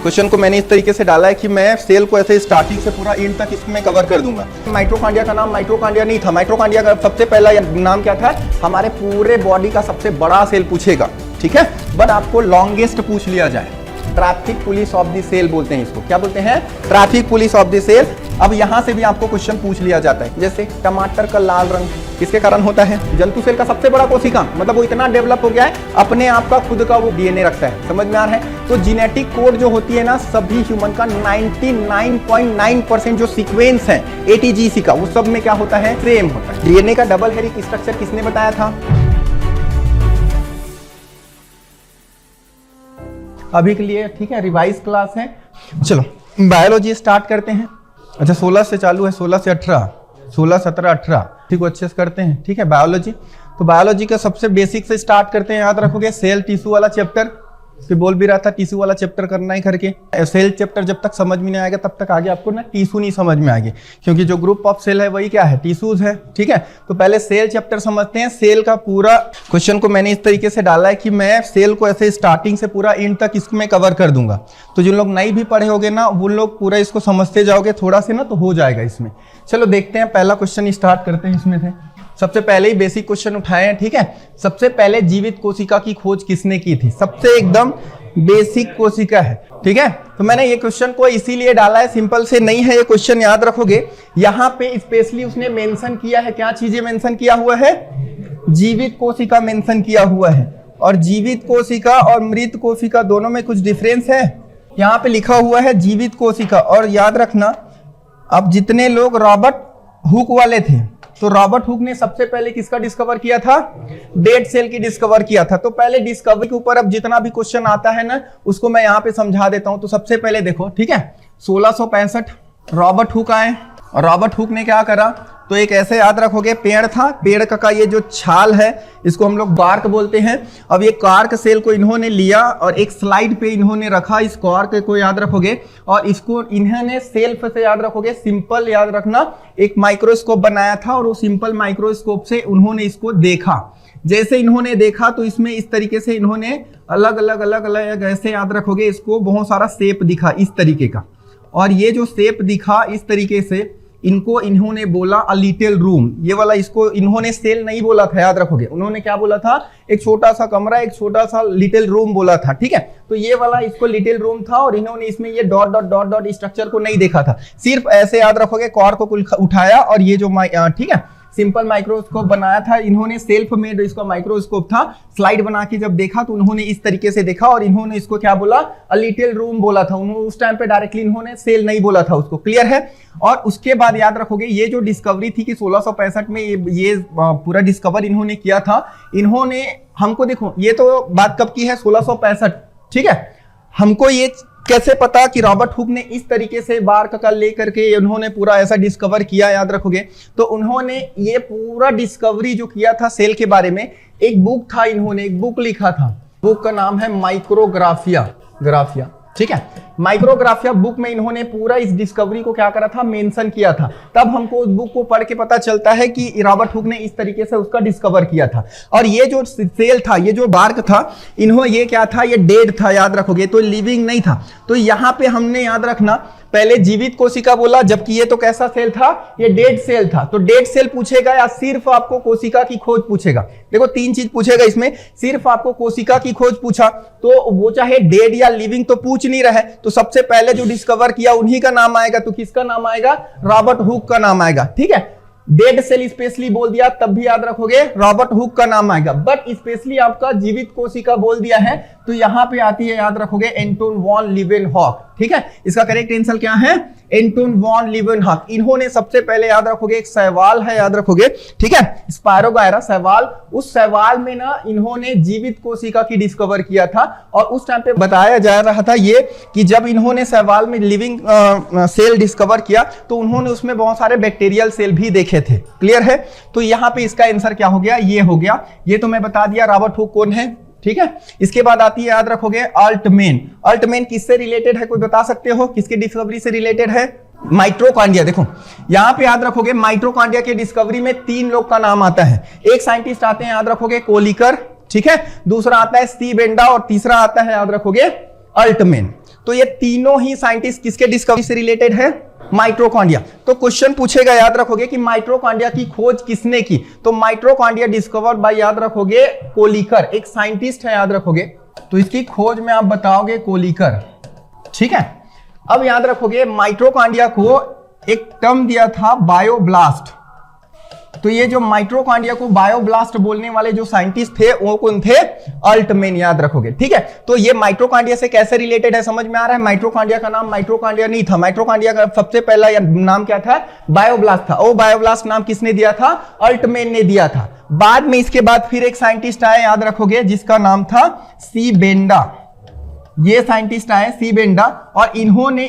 Question को मैंने इस तरीके से डाला है कि मैं सेल को ऐसे स्टार्टिंग से पूरा एंड तक इसमें कवर कर दूंगा। माइटोकॉन्ड्रिया का नाम माइटोकॉन्ड्रिया नहीं था। माइटोकॉन्ड्रिया का सबसे पहला नाम क्या था? हमारे पूरे बॉडी का सबसे बड़ा सेल पूछेगा, ठीक है। बट आपको लॉन्गेस्ट पूछ लिया जाए, traffic police of the cell बोलते हैं इसको। क्या बोलते हैं? Traffic police of the cell. अब यहां से भी आपको क्वेश्चन पूछ लिया जाता है, जैसे टमाटर का लाल रंग किसके कारण होता है? जंतु सेल का सबसे बड़ा कोशिका, मतलब वो इतना डेवलप हो गया है अपने आप का खुद का वो डीएनए रखता है। समझ में आ रहा है? तो जीनेटिक कोड जो होती है ना सभी ह्यूमन का 99.9% जो सीक्वेंस है एटीजीसी का, वो सब में क्या होता है? सेम होता है। डीएनए का डबल हेलिक्स स्ट्रक्चर किसने बताया था? अभी के लिए ठीक है, रिवाइज क्लास है। चलो बायोलॉजी स्टार्ट करते हैं। अच्छा 16 से चालू है, 16 से 18, 16, 17, 18, ठीक है, अच्छे से करते हैं। ठीक है, बायोलॉजी। तो बायोलॉजी का सबसे बेसिक से स्टार्ट करते हैं। याद रखोगे सेल टिश्यू वाला चैप्टर, फिर बोल भी रहा था टिश्यू वाला चैप्टर करना ही करके। सेल चैप्टर जब तक समझ में नहीं आएगा तब तक आगे आपको ना टिश्यू नहीं समझ में आएगी, क्योंकि जो ग्रुप ऑफ सेल है वही क्या है? टिश्यूज है। ठीक है, तो पहले सेल चैप्टर समझते हैं। सेल का पूरा क्वेश्चन को मैंने इस तरीके से डाला है कि मैं सेल को ऐसे स्टार्टिंग से पूरा एंड तक इसमें कवर कर दूंगा। तो जो लोग नहीं भी पढ़े होगे ना वो लोग पूरा इसको समझते जाओगे थोड़ा से ना, तो हो जाएगा इसमें। चलो देखते हैं, पहला क्वेश्चन स्टार्ट करते हैं इसमें से। सबसे पहले ही बेसिक क्वेश्चन उठाए हैं, ठीक है। सबसे पहले जीवित कोशिका की खोज किसने की थी? सबसे एकदम बेसिक कोशिका है, ठीक है। तो मैंने ये क्वेश्चन को इसीलिए डाला है, सिंपल से नहीं है ये क्वेश्चन, याद रखोगे। यहाँ पे स्पेशली उसने मेंशन किया है, क्या चीजें मेंशन किया हुआ है? जीवित कोशिका मेंशन किया हुआ है। और जीवित कोशिका और मृत कोशिका दोनों में कुछ डिफरेंस है। यहाँ पे लिखा हुआ है जीवित कोशिका। और याद रखना, अब जितने लोग रॉबर्ट हुक वाले थे, तो रॉबर्ट हुक ने सबसे पहले किसका डिस्कवर किया था? डेड सेल की डिस्कवर किया था। तो पहले डिस्कवरी के ऊपर अब जितना भी क्वेश्चन आता है ना उसको मैं यहाँ पे समझा देता हूँ। तो सबसे पहले देखो, ठीक है, 1665 रॉबर्ट हुक आए। और रॉबर्ट हुक ने क्या करा? तो एक ऐसे याद रखोगे पेड़ था, पेड़ का ये जो छाल है इसको हम लोग कार्क बोलते हैं। अब ये कार्क सेल को इन्होंने लिया और एक स्लाइड पे इन्होंने रखा, इस कार्क को याद रखोगे। और इसको इन्होंने सेल्फ से याद रखोगे, सिंपल याद रखना, एक माइक्रोस्कोप बनाया था और वो सिंपल माइक्रोस्कोप से उन्होंने इसको देखा। जैसे इन्होंने देखा तो इसमें इस तरीके से इन्होंने अलग अलग ऐसे याद रखोगे, इसको बहुत सारा शेप दिखा इस तरीके का। और ये जो शेप दिखा इस तरीके से इनको इन्होंने बोला अ लिटिल रूम। ये वाला इसको इन्होंने सेल नहीं बोला था, याद रखोगे। उन्होंने क्या बोला था? एक छोटा सा कमरा, एक छोटा सा लिटिल रूम बोला था, ठीक है। तो ये वाला इसको लिटिल रूम था और इन्होंने इसमें ये dot dot dot dot structure को नहीं देखा था। सिर्फ ऐसे याद रखोगे कॉर्क को उठाया और ये जो ठीक है सिंपल माइक्रोस्कोप बनाया था इन्होंने, सेल्फ मेड इसका माइक्रोस्कोप था। स्लाइड बना के जब देखा तो उन्होंने इस तरीके से देखा और इन्होंने इसको क्या बोला? अ लिटिल रूम बोला था। उन्होंने उस टाइम पे डायरेक्टली इन्होंने सेल नहीं बोला था उसको, क्लियर है। और उसके बाद याद रखोगे ये जो डिस्कवरी थी कि 1665 में ये पूरा डिस्कवर इन्होंने किया था। इन्होंने हमको देखो, ये तो बात कब की है? 1665, ठीक है। हमको ये कैसे पता कि रॉबर्ट हुक ने इस तरीके से बार्क का लेकर के उन्होंने पूरा ऐसा डिस्कवर किया? याद रखोगे तो उन्होंने ये पूरा डिस्कवरी जो किया था सेल के बारे में, एक बुक था, इन्होंने एक बुक लिखा था। बुक का नाम है माइक्रोग्राफिया, ठीक है। माइक्रोग्राफिया बुक में इन्होंने पूरा इस डिस्कवरी को क्या करा था? मेंशन किया था। तब हमको उस बुक को पढ़ के पता चलता है कि रॉबर्ट हुक ने इस तरीके से उसका डिस्कवर किया था। और ये जो सेल था, ये जो बार्क था, ये क्या था? ये डेड था, याद रखोगे, तो लिविंग नहीं था। तो यहाँ पे हमने याद रखना पहले जीवित कोशिका बोला, जबकि ये तो कैसा सेल था? ये डेड सेल था। तो डेड सेल पूछेगा या सिर्फ आपको कोशिका की खोज पूछेगा? देखो तीन चीज पूछेगा इसमें। सिर्फ आपको कोशिका की खोज पूछा तो वो चाहे डेड या लिविंग तो पूछ नहीं रहा है, तो सबसे पहले जो डिस्कवर किया उन्हीं का नाम आएगा। तो किसका नाम आएगा? रॉबर्ट हुक का नाम आएगा, ठीक है। डेड सेल स्पेशली बोल दिया तब भी याद रखोगे रॉबर्ट हुक का नाम आएगा। बट स्पेशली आपका जीवित कोशिका बोल दिया है तो यहां पे आती है, याद रखोगे, एंटोन वॉन लीवेनहॉक, ठीक है। इसका करेक्ट आंसर क्या है? Anton von Leeuwenhoek. इन्होंने सबसे पहले याद रखोगे एक शैवाल है, याद रखोगे, ठीक है, स्पायरोगायरा शैवाल। उस शैवाल में ना इन्होंने जीवित कोशिका की डिस्कवर किया था। और उस टाइम पे बताया जा रहा था ये कि जब इन्होंने शैवाल में लिविंग सेल डिस्कवर किया तो उन्होंने उसमें बहुत सारे बैक्टीरियल सेल भी देखे थे, क्लियर है। तो यहाँ पे इसका आंसर क्या हो गया? ये हो गया। ये तो मैं बता दिया रॉबर्ट हुक कौन है, ठीक है। इसके बाद आती है, याद रखोगे, अल्टमैन। अल्टमैन किससे रिलेटेड है? कोई बता सकते हो किसकी डिस्कवरी से रिलेटेड है? माइटोकॉन्ड्रिया। देखो यहां पे याद रखोगे माइटोकॉन्ड्रिया के डिस्कवरी में 3 लोग का नाम आता है। एक साइंटिस्ट आते हैं, याद रखोगे, कोलिकर, ठीक है। दूसरा आता है स्टीव बेंडा और तीसरा आता है, याद रखोगे, अल्टमैन। तो ये तीनों ही साइंटिस्ट किसके डिस्कवरी से रिलेटेड है? माइटोकॉन्ड्रिया। तो क्वेश्चन पूछेगा, याद रखोगे कि माइटोकॉन्ड्रिया की खोज किसने की? तो माइटोकॉन्ड्रिया डिस्कवर्ड बाय, याद रखोगे, कोलिकर, एक साइंटिस्ट है, याद रखोगे। तो इसकी खोज में आप बताओगे कोलिकर, ठीक है। अब याद रखोगे माइटोकॉन्ड्रिया को एक टर्म दिया था बायोब्लास्ट। तो ये जो माइटोकॉन्ड्रिया को बायोब्लास्ट बोलने वाले जो साइंटिस्ट थे वो कौन थे? अल्टमैन, याद रखोगे, ठीक है। तो ये माइटोकॉन्ड्रिया से कैसे रिलेटेड है, समझ में आ रहा है? माइटोकॉन्ड्रिया का नाम माइटोकॉन्ड्रिया नहीं था, माइटोकॉन्ड्रिया का सबसे पहला नाम क्या था? बायोब्लास्ट था। वो बायोब्लास्ट नाम किसने दिया था? अल्टमैन ने दिया था। बाद में इसके बाद फिर एक साइंटिस्ट आया, याद रखोगे, जिसका नाम था सी बेंडा। ये साइंटिस्ट आए सी बेंडा, और इन्होंने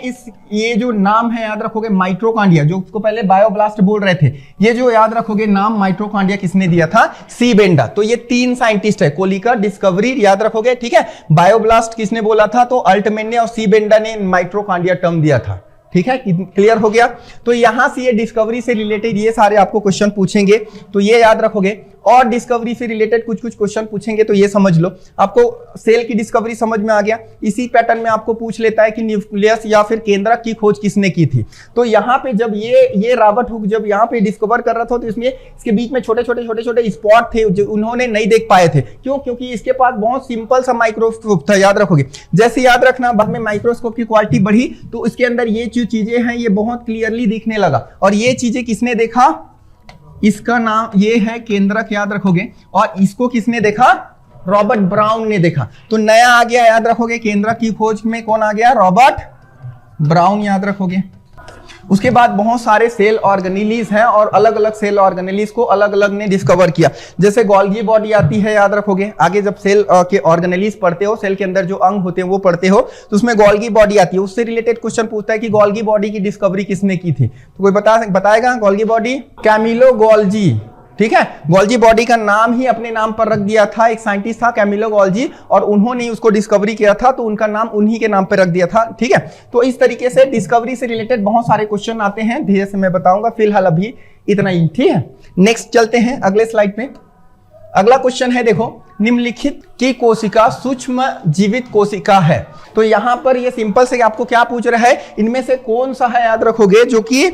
ये जो नाम है, याद रखोगे, माइटोकॉन्ड्रिया, जो उसको पहले बायोब्लास्ट बोल रहे थे, ये जो याद रखोगे नाम माइटोकॉन्ड्रिया किसने दिया था? सी बेंडा। तो ये तीन साइंटिस्ट है, कोलिकर, डिस्कवरी, याद रखोगे, ठीक है। बायोब्लास्ट किसने बोला था? तो अल्टमैन ने, और सी बेंडा ने माइटोकॉन्ड्रिया टर्म दिया था, ठीक है। क्लियर हो गया? तो यहां से ये डिस्कवरी से रिलेटेड ये सारे आपको क्वेश्चन पूछेंगे, तो ये याद रखोगे। और डिस्कवरी से रिलेटेड कुछ कुछ क्वेश्चन पूछेंगे, तो ये समझ लो। आपको सेल की डिस्कवरी समझ में आ गया। इसी पैटर्न में आपको पूछ लेता है कि न्यूक्लियस या फिर केंद्रक की खोज किसने की थी। तो यहाँ पे जब ये रॉबर्ट हुक जब यहाँ पे डिस्कवर कर रहा था, तो इसमें इसके बीच में छोटे छोटे स्पॉट थे जो उन्होंने नहीं देख पाए थे। क्यों? क्योंकि इसके पास बहुत सिंपल सा माइक्रोस्कोप था, याद रखोगे। जैसे याद रखना, बाद में माइक्रोस्कोप की क्वालिटी बढ़ी तो इसके अंदर ये जो चीजें हैं ये बहुत क्लियरली दिखने लगा। और ये चीजें किसने देखा? इसका नाम ये है केंद्रक, याद रखोगे। और इसको किसने देखा? रॉबर्ट ब्राउन ने देखा। तो नया आ गया, याद रखोगे, केंद्रक की खोज में कौन आ गया? रॉबर्ट ब्राउन, याद रखोगे। उसके बाद बहुत सारे सेल ऑर्गेनेलीज हैं, और अलग अलग सेल ऑर्गेनेलीज को अलग अलग ने डिस्कवर किया। जैसे गोल्गी बॉडी आती है, याद रखोगे। आगे जब सेल के ऑर्गेनेलीज पढ़ते हो, सेल के अंदर जो अंग होते हैं वो पढ़ते हो, तो उसमें गोल्गी बॉडी आती है। उससे रिलेटेड क्वेश्चन पूछता है कि गोल्गी बॉडी की डिस्कवरी किसने की थी? तो कोई बताएगा? गोल्गी बॉडी कैमिलो गोल्जी, ठीक है। गोल्जी बॉडी का नाम ही अपने नाम पर रख दिया था, एक साइंटिस्ट था कैमिलो गोल्जी, और उन्होंने उसको डिस्कवरी किया था, तो उनका नाम उन्हीं के नाम पर रख दिया था, ठीक है। तो इस तरीके से डिस्कवरी से रिलेटेड बहुत सारे क्वेश्चन आते हैं, धीरे से मैं बताऊंगा। फिलहाल अभी इतना ही, ठीक है। नेक्स्ट चलते हैं अगले स्लाइड पे। अगला क्वेश्चन है, देखो, निम्नलिखित की कोशिका सूक्ष्म जीवित कोशिका है। तो यहां पर ये सिंपल से आपको क्या पूछ रहा है? इनमें से कौन सा है, याद रखोगे, जो कि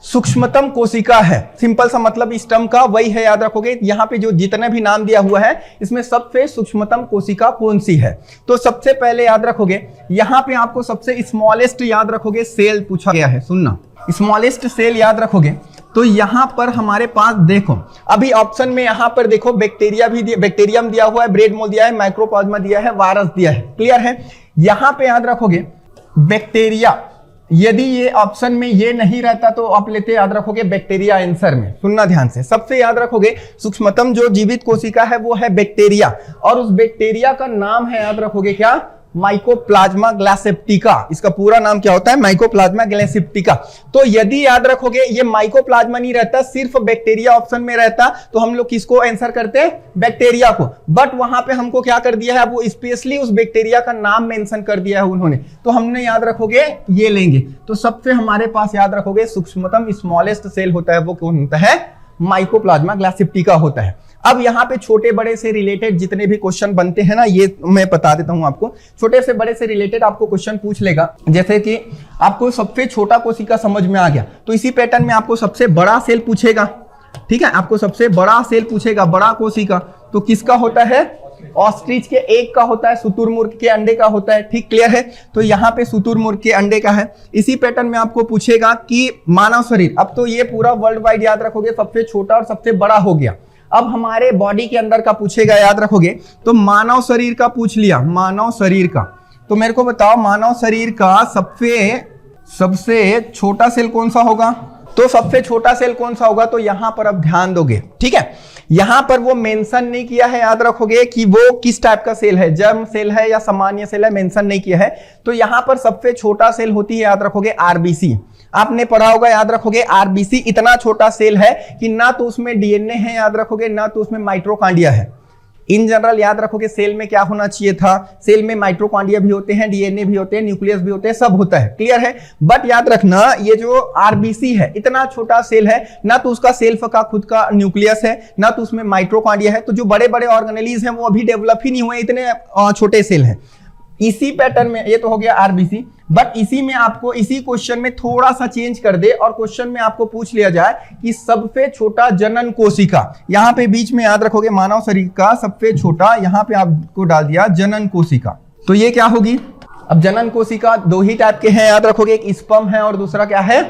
सूक्ष्मतम कोशिका है। सिंपल सा मतलब इस टर्म का वही है, याद रखोगे। यहाँ पे जो जितने भी नाम दिया हुआ है, इसमें सबसे सूक्ष्मतम कोशिका कौन सी है? तो सबसे पहले याद रखोगे, यहाँ पे आपको सबसे स्मॉलेस्ट, याद रखोगे, सेल पूछा गया है। सुनना, स्मॉलेस्ट सेल याद रखोगे। तो यहाँ पर हमारे पास देखो, अभी ऑप्शन में यहाँ पर देखो, बैक्टीरियम दिया हुआ है, ब्रेड मोल दिया है, माइक्रोप्लाज्मा दिया है, वायरस दिया है। क्लियर है? यहाँ पे याद रखोगे बैक्टीरिया, यदि ये ऑप्शन में ये नहीं रहता तो आप लेते, याद रखोगे, बैक्टीरिया आंसर में। सुनना ध्यान से, सबसे याद रखोगे सूक्ष्मतम जो जीवित कोशिका है वो है बैक्टीरिया, और उस बैक्टीरिया का नाम है, याद रखोगे, क्या? माइकोप्लाज्मा ग्लासेप्टिका। इसका पूरा नाम क्या होता है? माइकोप्लाज्मा ग्लासेप्टिका। तो यदि याद रखोगे ये माइकोप्लाज्मा नहीं रहता, सिर्फ बैक्टीरिया ऑप्शन में रहता, तो हम लोग किसको आंसर करते हैं? बैक्टीरिया को। बट वहां पे हमको क्या कर दिया है, वो स्पेशली उस बैक्टीरिया का नाम मेंशन कर दिया है उन्होंने, तो हमने, याद रखोगे, ये लेंगे। तो सबसे हमारे पास, याद रखोगे, सूक्ष्मतम स्मॉलेस्ट सेल होता है, वो कौन होता है? माइकोप्लाज्मा ग्लासेप्टिका होता है। अब यहाँ पे छोटे बड़े से रिलेटेड जितने भी क्वेश्चन बनते हैं ना, ये मैं बता देता हूं आपको। छोटे से बड़े से रिलेटेड आपको क्वेश्चन पूछ लेगा। जैसे कि आपको सबसे छोटा कोशिका समझ में आ गया, तो इसी पैटर्न में आपको सबसे बड़ा सेल पूछेगा, ठीक है। आपको सबसे बड़ा सेल पूछेगा, बड़ा कोशिका, तो किसका होता है? ऑस्ट्रिच के एग का होता है, शुतुरमुर्ग के अंडे का होता है, ठीक। क्लियर है? तो यहाँ पे शुतुरमुर्ग के अंडे का है। इसी पैटर्न में आपको पूछेगा कि मानव शरीर, अब तो ये पूरा वर्ल्ड वाइड, याद रखोगे, सबसे छोटा और सबसे बड़ा हो गया। अब हमारे बॉडी के अंदर का पूछेगा, याद रखोगे, तो मानव शरीर का पूछ लिया, मानव शरीर का। तो मेरे को बताओ, मानव शरीर का सबसे छोटा सेल कौन सा होगा? तो सबसे छोटा सेल कौन सा होगा? तो यहां पर अब ध्यान दोगे, ठीक है। यहां पर वो मेंशन नहीं किया है, याद रखोगे, कि वो किस टाइप का सेल है, जर्म सेल है या सामान्य सेल है, मेंशन नहीं किया है। तो यहां पर सबसे छोटा सेल होती है, याद रखोगे, आरबीसी। आपने पढ़ा होगा, याद रखोगे, आरबीसी इतना छोटा सेल है कि ना तो उसमें डीएनए है, याद रखोगे, ना तो उसमें माइटोकॉन्ड्रिया है। इन जनरल याद रखोगे, सेल में क्या होना चाहिए था? सेल में माइटोकॉन्ड्रिया भी होते हैं, डीएनए भी होते हैं, न्यूक्लियस भी होते हैं, सब होता है। क्लियर है? बट याद रखना, ये जो आरबीसी है, इतना छोटा सेल है, ना तो उसका सेल्फ का खुद का न्यूक्लियस है, ना तो उसमें माइटोकॉन्ड्रिया है। तो जो बड़े बड़े ऑर्गेनेलीज हैं वो अभी डेवलप ही नहीं हुए, इतने छोटे सेल हैं। इसी पैटर्न में, ये तो हो गया आरबीसी, बट इसी में आपको इसी क्वेश्चन में थोड़ा सा चेंज कर दे और क्वेश्चन में आपको पूछ लिया जाए कि सबसे छोटा जनन कोशिका, यहां पे बीच में याद रखोगे मानव शरीर का सबसे छोटा, यहां पे आपको डाल दिया जनन कोशिका, तो ये क्या होगी। अब जनन कोशिका दो ही टाइप के हैं, याद रखोगे, एक स्पर्म है और दूसरा क्या है,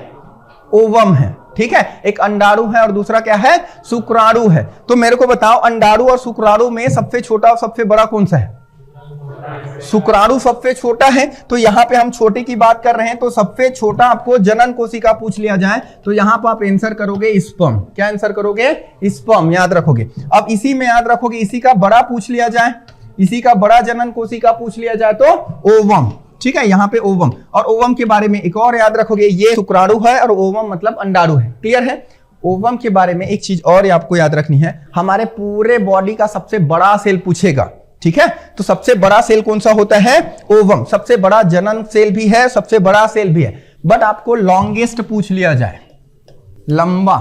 ओवम है, ठीक है। एक अंडाणु है और दूसरा क्या है, शुक्राणु है। तो मेरे को बताओ अंडाणु और शुक्राणु में सबसे छोटा और सबसे बड़ा कौन सा है, शुक्राणु सबसे छोटा है। तो यहां पे हम छोटे की बात कर रहे हैं, तो सबसे छोटा आपको जनन कोशिका पूछ लिया जाए तो यहां पर आप आंसर करोगे स्पर्म। क्या आंसर करोगे, स्पर्म, याद रखोगे। अब इसी में याद रखोगे इसी का बड़ा पूछ लिया जाए, इसी का बड़ा जनन कोशिका पूछ लिया जाए तो ओवम, ठीक है, यहां पे ओवम। और ओवम के बारे में एक और याद रखोगे, ये शुक्राणु है और ओवम मतलब अंडाणु है, क्लियर है। ओवम के बारे में एक चीज और आपको याद रखनी है, हमारे पूरे बॉडी का सबसे बड़ा सेल पूछेगा, ठीक है। तो सबसे बड़ा सेल कौन सा होता है, ओवम। सबसे बड़ा जनन सेल भी है, सबसे बड़ा सेल भी है, बट आपको लॉन्गेस्ट पूछ लिया जाए, लंबा,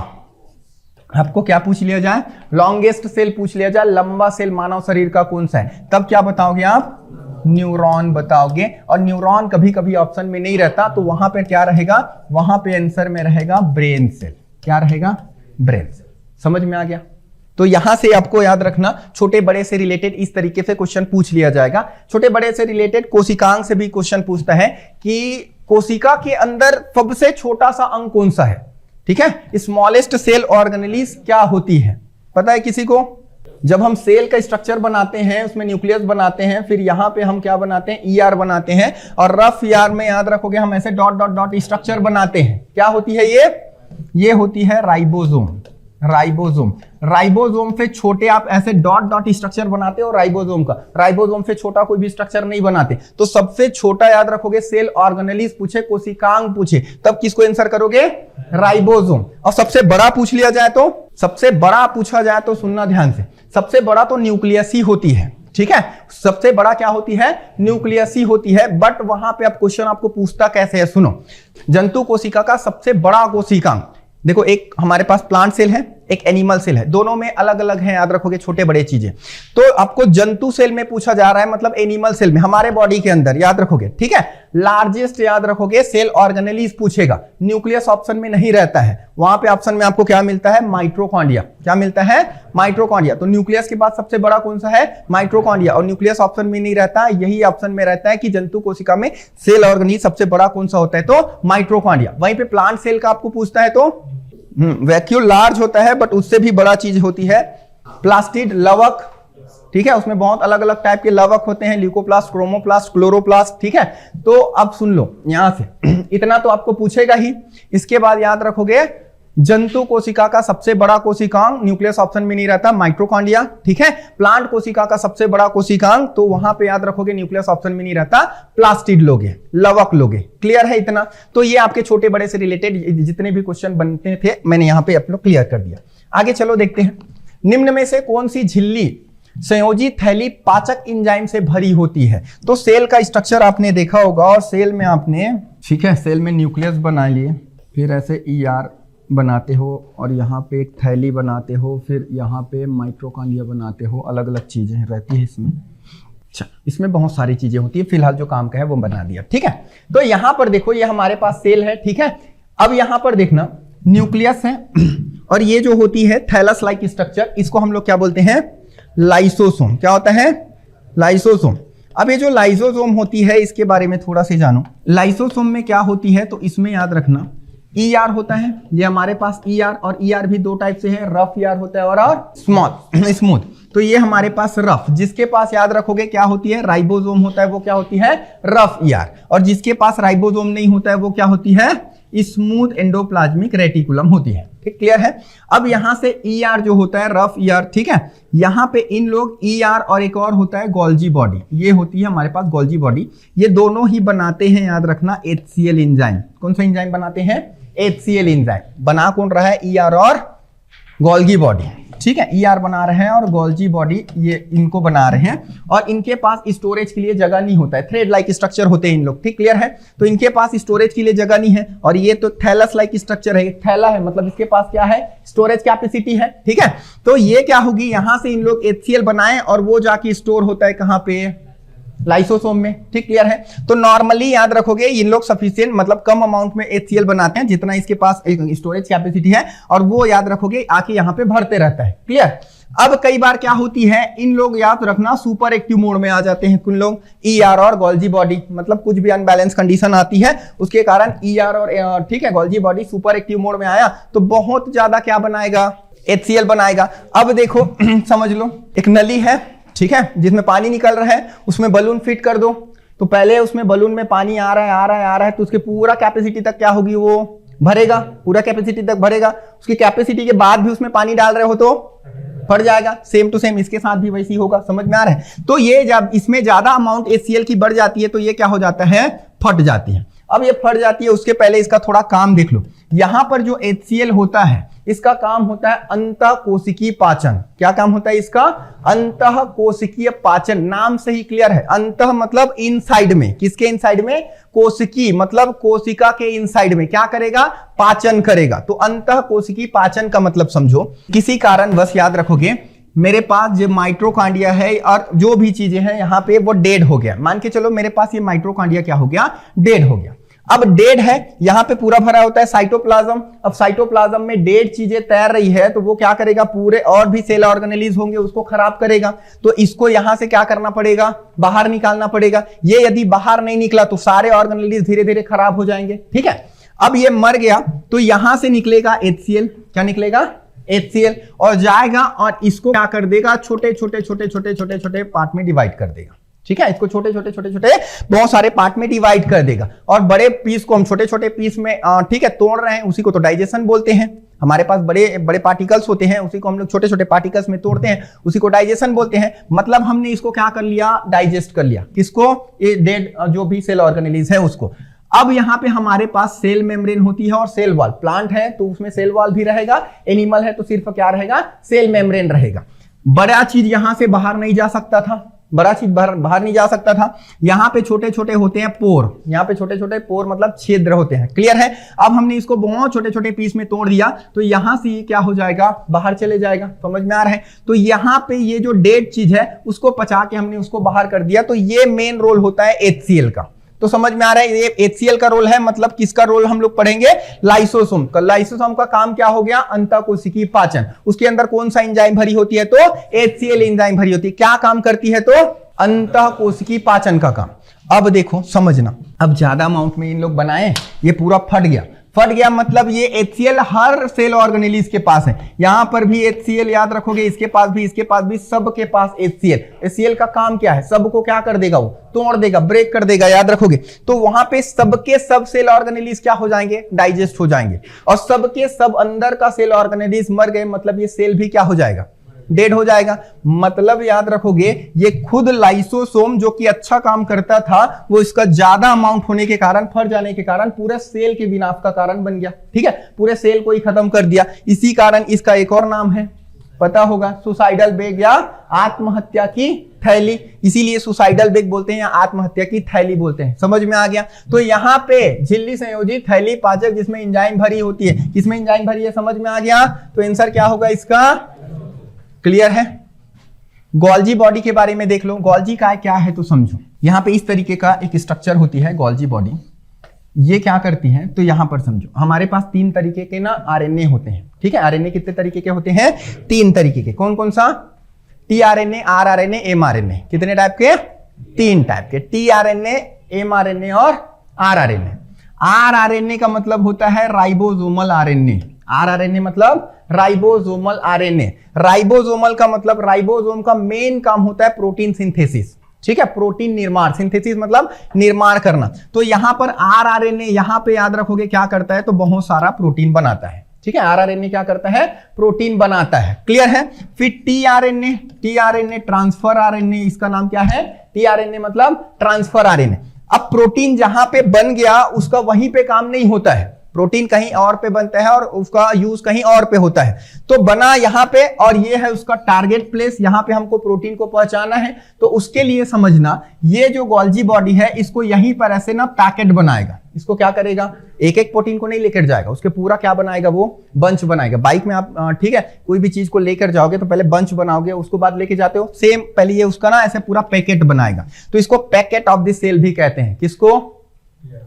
आपको क्या पूछ लिया जाए, लॉन्गेस्ट सेल पूछ लिया जाए, लंबा सेल मानव शरीर का कौन सा है, तब क्या बताओगे आप, न्यूरॉन बताओगे। और न्यूरॉन कभी कभी ऑप्शन में नहीं रहता, तो वहां पे क्या रहेगा, वहां पे आंसर में रहेगा ब्रेन सेल। क्या रहेगा, ब्रेन सेल। समझ में आ गया। तो यहां से आपको याद रखना, छोटे बड़े से रिलेटेड इस तरीके से क्वेश्चन पूछ लिया जाएगा। छोटे बड़े से रिलेटेड कोशिकांग से भी क्वेश्चन पूछता है कि कोशिका के अंदर सबसे छोटा सा अंग कौन सा है, ठीक है। स्मॉलेस्ट सेल ऑर्गेनेलिस क्या होती है, पता है किसी को। जब हम सेल का स्ट्रक्चर बनाते हैं, उसमें न्यूक्लियस बनाते हैं, फिर यहां पे हम क्या बनाते हैं, ईआर बनाते हैं, और रफ ईआर में याद रखोगे हम ऐसे डॉट डॉट डॉट स्ट्रक्चर बनाते हैं। क्या होती है ये होती है राइबोसोम। राइबोसोम, राइबोसोम से छोटे आप ऐसे डॉट डॉट स्ट्रक्चर बनाते हो राइबोसोम का, राइबोसोम से छोटा कोई भी स्ट्रक्चर नहीं बनाते। तो सबसे छोटा याद रखोगे, सेल ऑर्गेनेलिस पूछे, कोशिकांग पूछे, तब किसको आंसर करोगे, राइबोसोम। और सबसे बड़ा पूछ लिया जाए तो, सबसे बड़ा पूछा जाए तो सुनना ध्यान से, सबसे बड़ा तो न्यूक्लियस ही होती है, ठीक है। सबसे बड़ा क्या होती है, न्यूक्लियस ही होती है। बट वहां पे अब क्वेश्चन आपको पूछता कैसे है, सुनो। जंतु कोशिका का सबसे बड़ा कोशिकांग, देखो एक हमारे पास प्लांट सेल है, एक एनिमल सेल है, दोनों में अलग अलग है, याद रखोगे छोटे बड़े चीजें। तो आपको जंतु सेल में पूछा जा रहा है, मतलब एनिमल सेल में, हमारे बॉडी के अंदर, याद रखोगे, ठीक है। लार्जेस्ट याद रखोगे सेल ऑर्गेनेलिस पूछेगा, न्यूक्लियस ऑप्शन में नहीं रहता है, वहां पे ऑप्शन में आपको क्या मिलता है, माइटोकॉन्ड्रिया। क्या मिलता है, माइटोकॉन्ड्रिया। तो न्यूक्लियस के बाद सबसे बड़ा कौन सा है, माइटोकॉन्ड्रिया। और न्यूक्लियस ऑप्शन में नहीं रहता, यही ऑप्शन में रहता है कि जंतु कोशिका में सेल ऑर्गेनेलिस सबसे बड़ा कौन सा होता है, तो माइटोकॉन्ड्रिया। वहीं पे प्लांट सेल का आपको पूछता है तो वैक्यूल लार्ज होता है, बट उससे भी बड़ा चीज होती है प्लास्टिड, लवक, ठीक है। उसमें बहुत अलग अलग टाइप के लवक होते हैं, ल्यूकोप्लास्ट, क्रोमोप्लास्ट, क्लोरोप्लास्ट, ठीक है। तो अब सुन लो यहां से इतना तो आपको पूछेगा ही। इसके बाद याद रखोगे जंतु कोशिका का सबसे बड़ा कोशिकांग, न्यूक्लियस ऑप्शन में नहीं रहता, माइटोकॉन्ड्रिया, ठीक है। प्लांट कोशिका का सबसे बड़ा कोशिकांग, तो वहां पे याद रखोगे न्यूक्लियस ऑप्शन में नहीं रहता, प्लास्टिड लोगे, लवक लोगे। क्लियर है इतना। तो ये आपके छोटे बड़े से रिलेटेड जितने भी क्वेश्चन बनते थे मैंने यहां पे आप लोग क्लियर कर दिया। आगे चलो देखते हैं, निम्न में से कौन सी झिल्ली संयोजी थैली पाचक एंजाइम से भरी होती है। तो सेल का स्ट्रक्चर आपने देखा होगा, और सेल में आपने, ठीक है, सेल में न्यूक्लियस बना लिए, फिर ऐसे ईआर बनाते हो, और यहाँ पे एक थैली बनाते हो, फिर यहाँ पे माइटोकॉन्ड्रिया बनाते हो, अलग अलग चीजें रहती है इसमें। अच्छा, इसमें बहुत सारी चीजें होती है, फिलहाल जो काम का है वो बना दिया, ठीक है। तो यहाँ पर देखो ये हमारे पास सेल है, ठीक है। अब यहाँ पर देखना न्यूक्लियस है, और ये जो होती है थैलस लाइक स्ट्रक्चर, इसको हम लोग क्या बोलते हैं, लाइसोसोम। क्या होता है, लाइसोसोम। अब ये जो लाइसोसोम होती है इसके बारे में थोड़ा सा जानो। लाइसोसोम में क्या होती है, तो इसमें याद रखना ईआर होता है, ये हमारे पास ईआर, और ईआर भी दो टाइप से है, रफ ईआर होता है और स्मूथ। तो ये हमारे पास रफ, जिसके पास याद रखोगे क्या होती है, राइबोसोम होता है, वो क्या होती है, रफ ईआर। और जिसके पास राइबोसोम नहीं होता है वो क्या होती है, स्मूथ एंडोप्लाज्मिक रेटिकुलम होती है। ठीक, क्लियर है। अब यहां से ईआर जो होता है, रफ ईआर, ठीक है, यहां पे इन लोग ईआर और एक और होता है गोल्जी बॉडी, ये होती है हमारे पास गोल्जी बॉडी। ये दोनों ही बनाते हैं, याद रखना, HCl एंजाइम। कौन सा एंजाइम बनाते हैं, HCl एंजाइम। बना कौन रहा है, ईआर और गोल्गी बॉडी, ठीक है। ईआर बना रहे हैं और गोल्जी बॉडी ये इनको बना रहे हैं, और इनके पास स्टोरेज के लिए जगह नहीं होता है, थ्रेड लाइक स्ट्रक्चर होते हैं इन लोग, ठीक, क्लियर है। तो इनके पास स्टोरेज के लिए जगह नहीं है, और ये तो थैलस लाइक स्ट्रक्चर है, थैला है, मतलब इसके पास क्या है, स्टोरेज कैपेसिटी है, ठीक है। तो ये क्या होगी, यहां से इन लोग HCl बनाए और वो जाके स्टोर होता है कहां पे, लाइसोसोम में, ठीक, क्लियर है। तो नॉर्मली याद रखोगे इन लोग सफिशिएंट मतलब कम अमाउंट में HCl बनाते हैं जितना इसके पास एक स्टोरेज कैपेसिटी है, और वो याद रखोगे आके यहाँ पे भरते रहता है, क्लियर। अब कई बार क्या होती है, इन लोग याद रखना सुपर एक्टिव मोड में आ जाते हैं कुछ लोग, ER और गोल्जी बॉडी, मतलब कुछ भी अनबैलेंस कंडीशन आती है उसके कारण ER और ठीक है Golgi body super active mode में आया तो बहुत ज्यादा क्या बनाएगा, HCl बनाएगा। अब देखो समझ लो एक नली है, ठीक है, जिसमें पानी निकल रहा है, उसमें बलून फिट कर दो। तो पहले उसमें बलून में पानी आ रहा है तो उसके पूरा कैपेसिटी तक क्या होगी, वो भरेगा, पूरा कैपेसिटी तक भरेगा। उसकी कैपेसिटी के बाद भी उसमें पानी डाल रहे हो तो फट जाएगा। सेम टू सेम इसके साथ भी वैसी होगा, समझ में आ रहा है। तो ये जब इसमें ज्यादा अमाउंट HCl की बढ़ जाती है तो ये क्या हो जाता है, फट जाती है। अब ये फट जाती है, उसके पहले इसका थोड़ा काम देख लो। यहां पर जो HCl होता है इसका काम होता है अंतःकोशिकीय पाचन। क्या काम होता है इसका, अंतःकोशिकीय पाचन, नाम से ही क्लियर है। अंतः मतलब इनसाइड में, किसके इनसाइड में, कोशिकी मतलब कोशिका के इनसाइड में क्या करेगा, पाचन करेगा। तो अंतःकोशिकीय पाचन का मतलब समझो, किसी कारणवश याद रखोगे मेरे पास जो माइटोकॉन्ड्रिया है और जो भी चीजें हैं यहाँ पे वो डेड हो गया, मान के चलो मेरे पास ये माइटोकॉन्ड्रिया क्या हो गया, डेड हो गया। अब डेड है, यहाँ पे पूरा भरा होता है साइटोप्लाज्म। अब साइटोप्लाज्म में डेड चीजें तैर रही है तो वो क्या करेगा, पूरे और भी सेल ऑर्गेनेलिज होंगे उसको खराब करेगा। तो इसको यहां से क्या करना पड़ेगा, बाहर निकालना पड़ेगा। ये यदि बाहर नहीं निकला तो सारे ऑर्गेनेलिज धीरे धीरे खराब हो जाएंगे, ठीक है। अब ये मर गया तो यहां से निकलेगा HCl, क्या निकलेगा, HCl, और जाएगा और इसको क्या कर देगा, छोटे छोटे पार्ट में डिवाइड कर देगा, ठीक है। इसको छोटे छोटे बहुत सारे पार्ट में डिवाइड कर देगा, और बड़े पीस को हम छोटे छोटे पीस में ठीक है तोड़ रहे हैं, उसी को तो डाइजेशन बोलते हैं। हमारे पास बड़े बड़े पार्टिकल्स होते हैं, उसी को हम लोग छोटे छोटे पार्टिकल्स में तोड़ते हैं, उसी को डाइजेशन बोलते हैं। मतलब हमने इसको क्या कर लिया, डाइजेस्ट कर लिया, किसको, ये डेड जो भी सेल ऑर्गेनेलिज है उसको। अब यहाँ पे हमारे पास सेल मेम्ब्रेन होती है और सेल वॉल। प्लांट है तो उसमें सेल वॉल भी रहेगा, एनिमल है तो सिर्फ क्या रहेगा, सेल मेम्ब्रेन रहेगा। बड़ा चीज यहां से बाहर नहीं जा सकता था, बड़ा चीज बाहर नहीं जा सकता था। यहाँ पे छोटे छोटे होते हैं पोर, यहाँ पे छोटे छोटे पोर मतलब छिद्र होते हैं, क्लियर है। अब हमने इसको बहुत छोटे छोटे पीस में तोड़ दिया तो यहां से ये क्या हो जाएगा, बाहर चले जाएगा, समझ में आ रहा है। तो यहाँ पे ये जो डेड चीज है उसको पचा के हमने उसको बाहर कर दिया। तो ये मेन रोल होता है HCl का। तो समझ में आ रहा है ये HCl का रोल है, मतलब किसका रोल हम लोग पढ़ेंगे, लाइसोसोम का। लाइसोसोम का काम क्या हो गया, अंतःकोशिकीय पाचन। उसके अंदर कौन सा एंजाइम भरी होती है, तो HCl एंजाइम भरी होती है। क्या काम करती है, तो अंतःकोशिकीय पाचन का काम। अब देखो समझना, अब ज्यादा अमाउंट में इन लोग बनाए, ये पूरा फट गया मतलब ये HCl हर सेल ऑर्गेनेलिज के पास है। यहां पर भी HCl याद रखोगे, इसके पास भी, सबके पास HCl का काम क्या है, सबको क्या कर देगा, वो तोड़ देगा, ब्रेक कर देगा, याद रखोगे। तो वहां पे सबके सब सेल ऑर्गेनेलिज क्या हो जाएंगे, डाइजेस्ट हो जाएंगे, और सबके सब अंदर का सेल ऑर्गेनेलिज मर गए, मतलब ये सेल भी क्या हो जाएगा, डेड हो जाएगा। मतलब याद रखोगे ये खुद लाइसोसोम जो कि अच्छा काम करता था, वो इसका ज्यादा अमाउंट होने के कारण, फट जाने के कारण पूरे सेल के विनाश का कारण बन गया, ठीक है, पूरे सेल को ही खत्म कर दिया। इसी कारण इसका एक और नाम है, पता होगा, सुसाइडल बेग या आत्महत्या की थैली। इसीलिए सुसाइडल बेग बोलते हैं या आत्महत्या की थैली बोलते हैं, समझ में आ गया। तो यहाँ पे झिल्ली संयोजित थैली पाचक जिसमें एंजाइम भरी होती है, किसमें एंजाइम भरी है, समझ में आ गया। तो आंसर क्या होगा इसका, क्लियर है। गोल्जी बॉडी के बारे में देख लो, गोल्जी का क्या है तो समझो। यहाँ पे इस तरीके का एक स्ट्रक्चर होती है गोल्जी बॉडी। ये क्या करती है तो यहाँ पर समझो, हमारे पास 3 तरीके के ना RNA होते हैं, ठीक है। RNA कितने तरीके के होते हैं, 3 तरीके के। कौन कौन सा, tRNA, rRNA, mRNA। कितने टाइप के, 3 टाइप के, tRNA, mRNA और rRNA। rRNA का मतलब होता है राइबोसोमल RNA। rRNA मतलब राइबोसोमल RNA। राइबोसोमल का मतलब राइबोसोम का मेन काम होता है प्रोटीन सिंथेसिस, ठीक है, प्रोटीन निर्माण। सिंथेसिस मतलब निर्माण करना। तो यहां पर rRNA यहां पे याद रखोगे क्या करता है, तो बहुत सारा प्रोटीन बनाता है, ठीक है। rRNA क्या करता है, प्रोटीन बनाता है, क्लियर है। फिर tRNA ट्रांसफर RNA, इसका नाम क्या है, tRNA मतलब ट्रांसफर RNA। अब प्रोटीन जहां पे बन गया उसका वहीं पे काम नहीं होता है, प्रोटीन कहीं और पे बनता है और उसका यूज कहीं और पे होता है। तो बना यहाँ पे और ये है उसका टारगेट प्लेस, यहाँ पे हमको प्रोटीन को पहुंचाना है। तो उसके लिए समझना, ये जो गोल्जी बॉडी है इसको यहीं पर ऐसे ना पैकेट बनाएगा। इसको क्या करेगा, एक एक प्रोटीन को नहीं लेकर जाएगा, उसके पूरा क्या बनाएगा, वो बंच बनाएगा। बाइक में आप ठीक है कोई भी चीज को लेकर जाओगे तो पहले बंच बनाओगे, उसको बाद लेके जाते हो, सेम पहले ये उसका ना ऐसे पूरा पैकेट बनाएगा। तो इसको पैकेट ऑफ द सेल भी कहते हैं। किसको,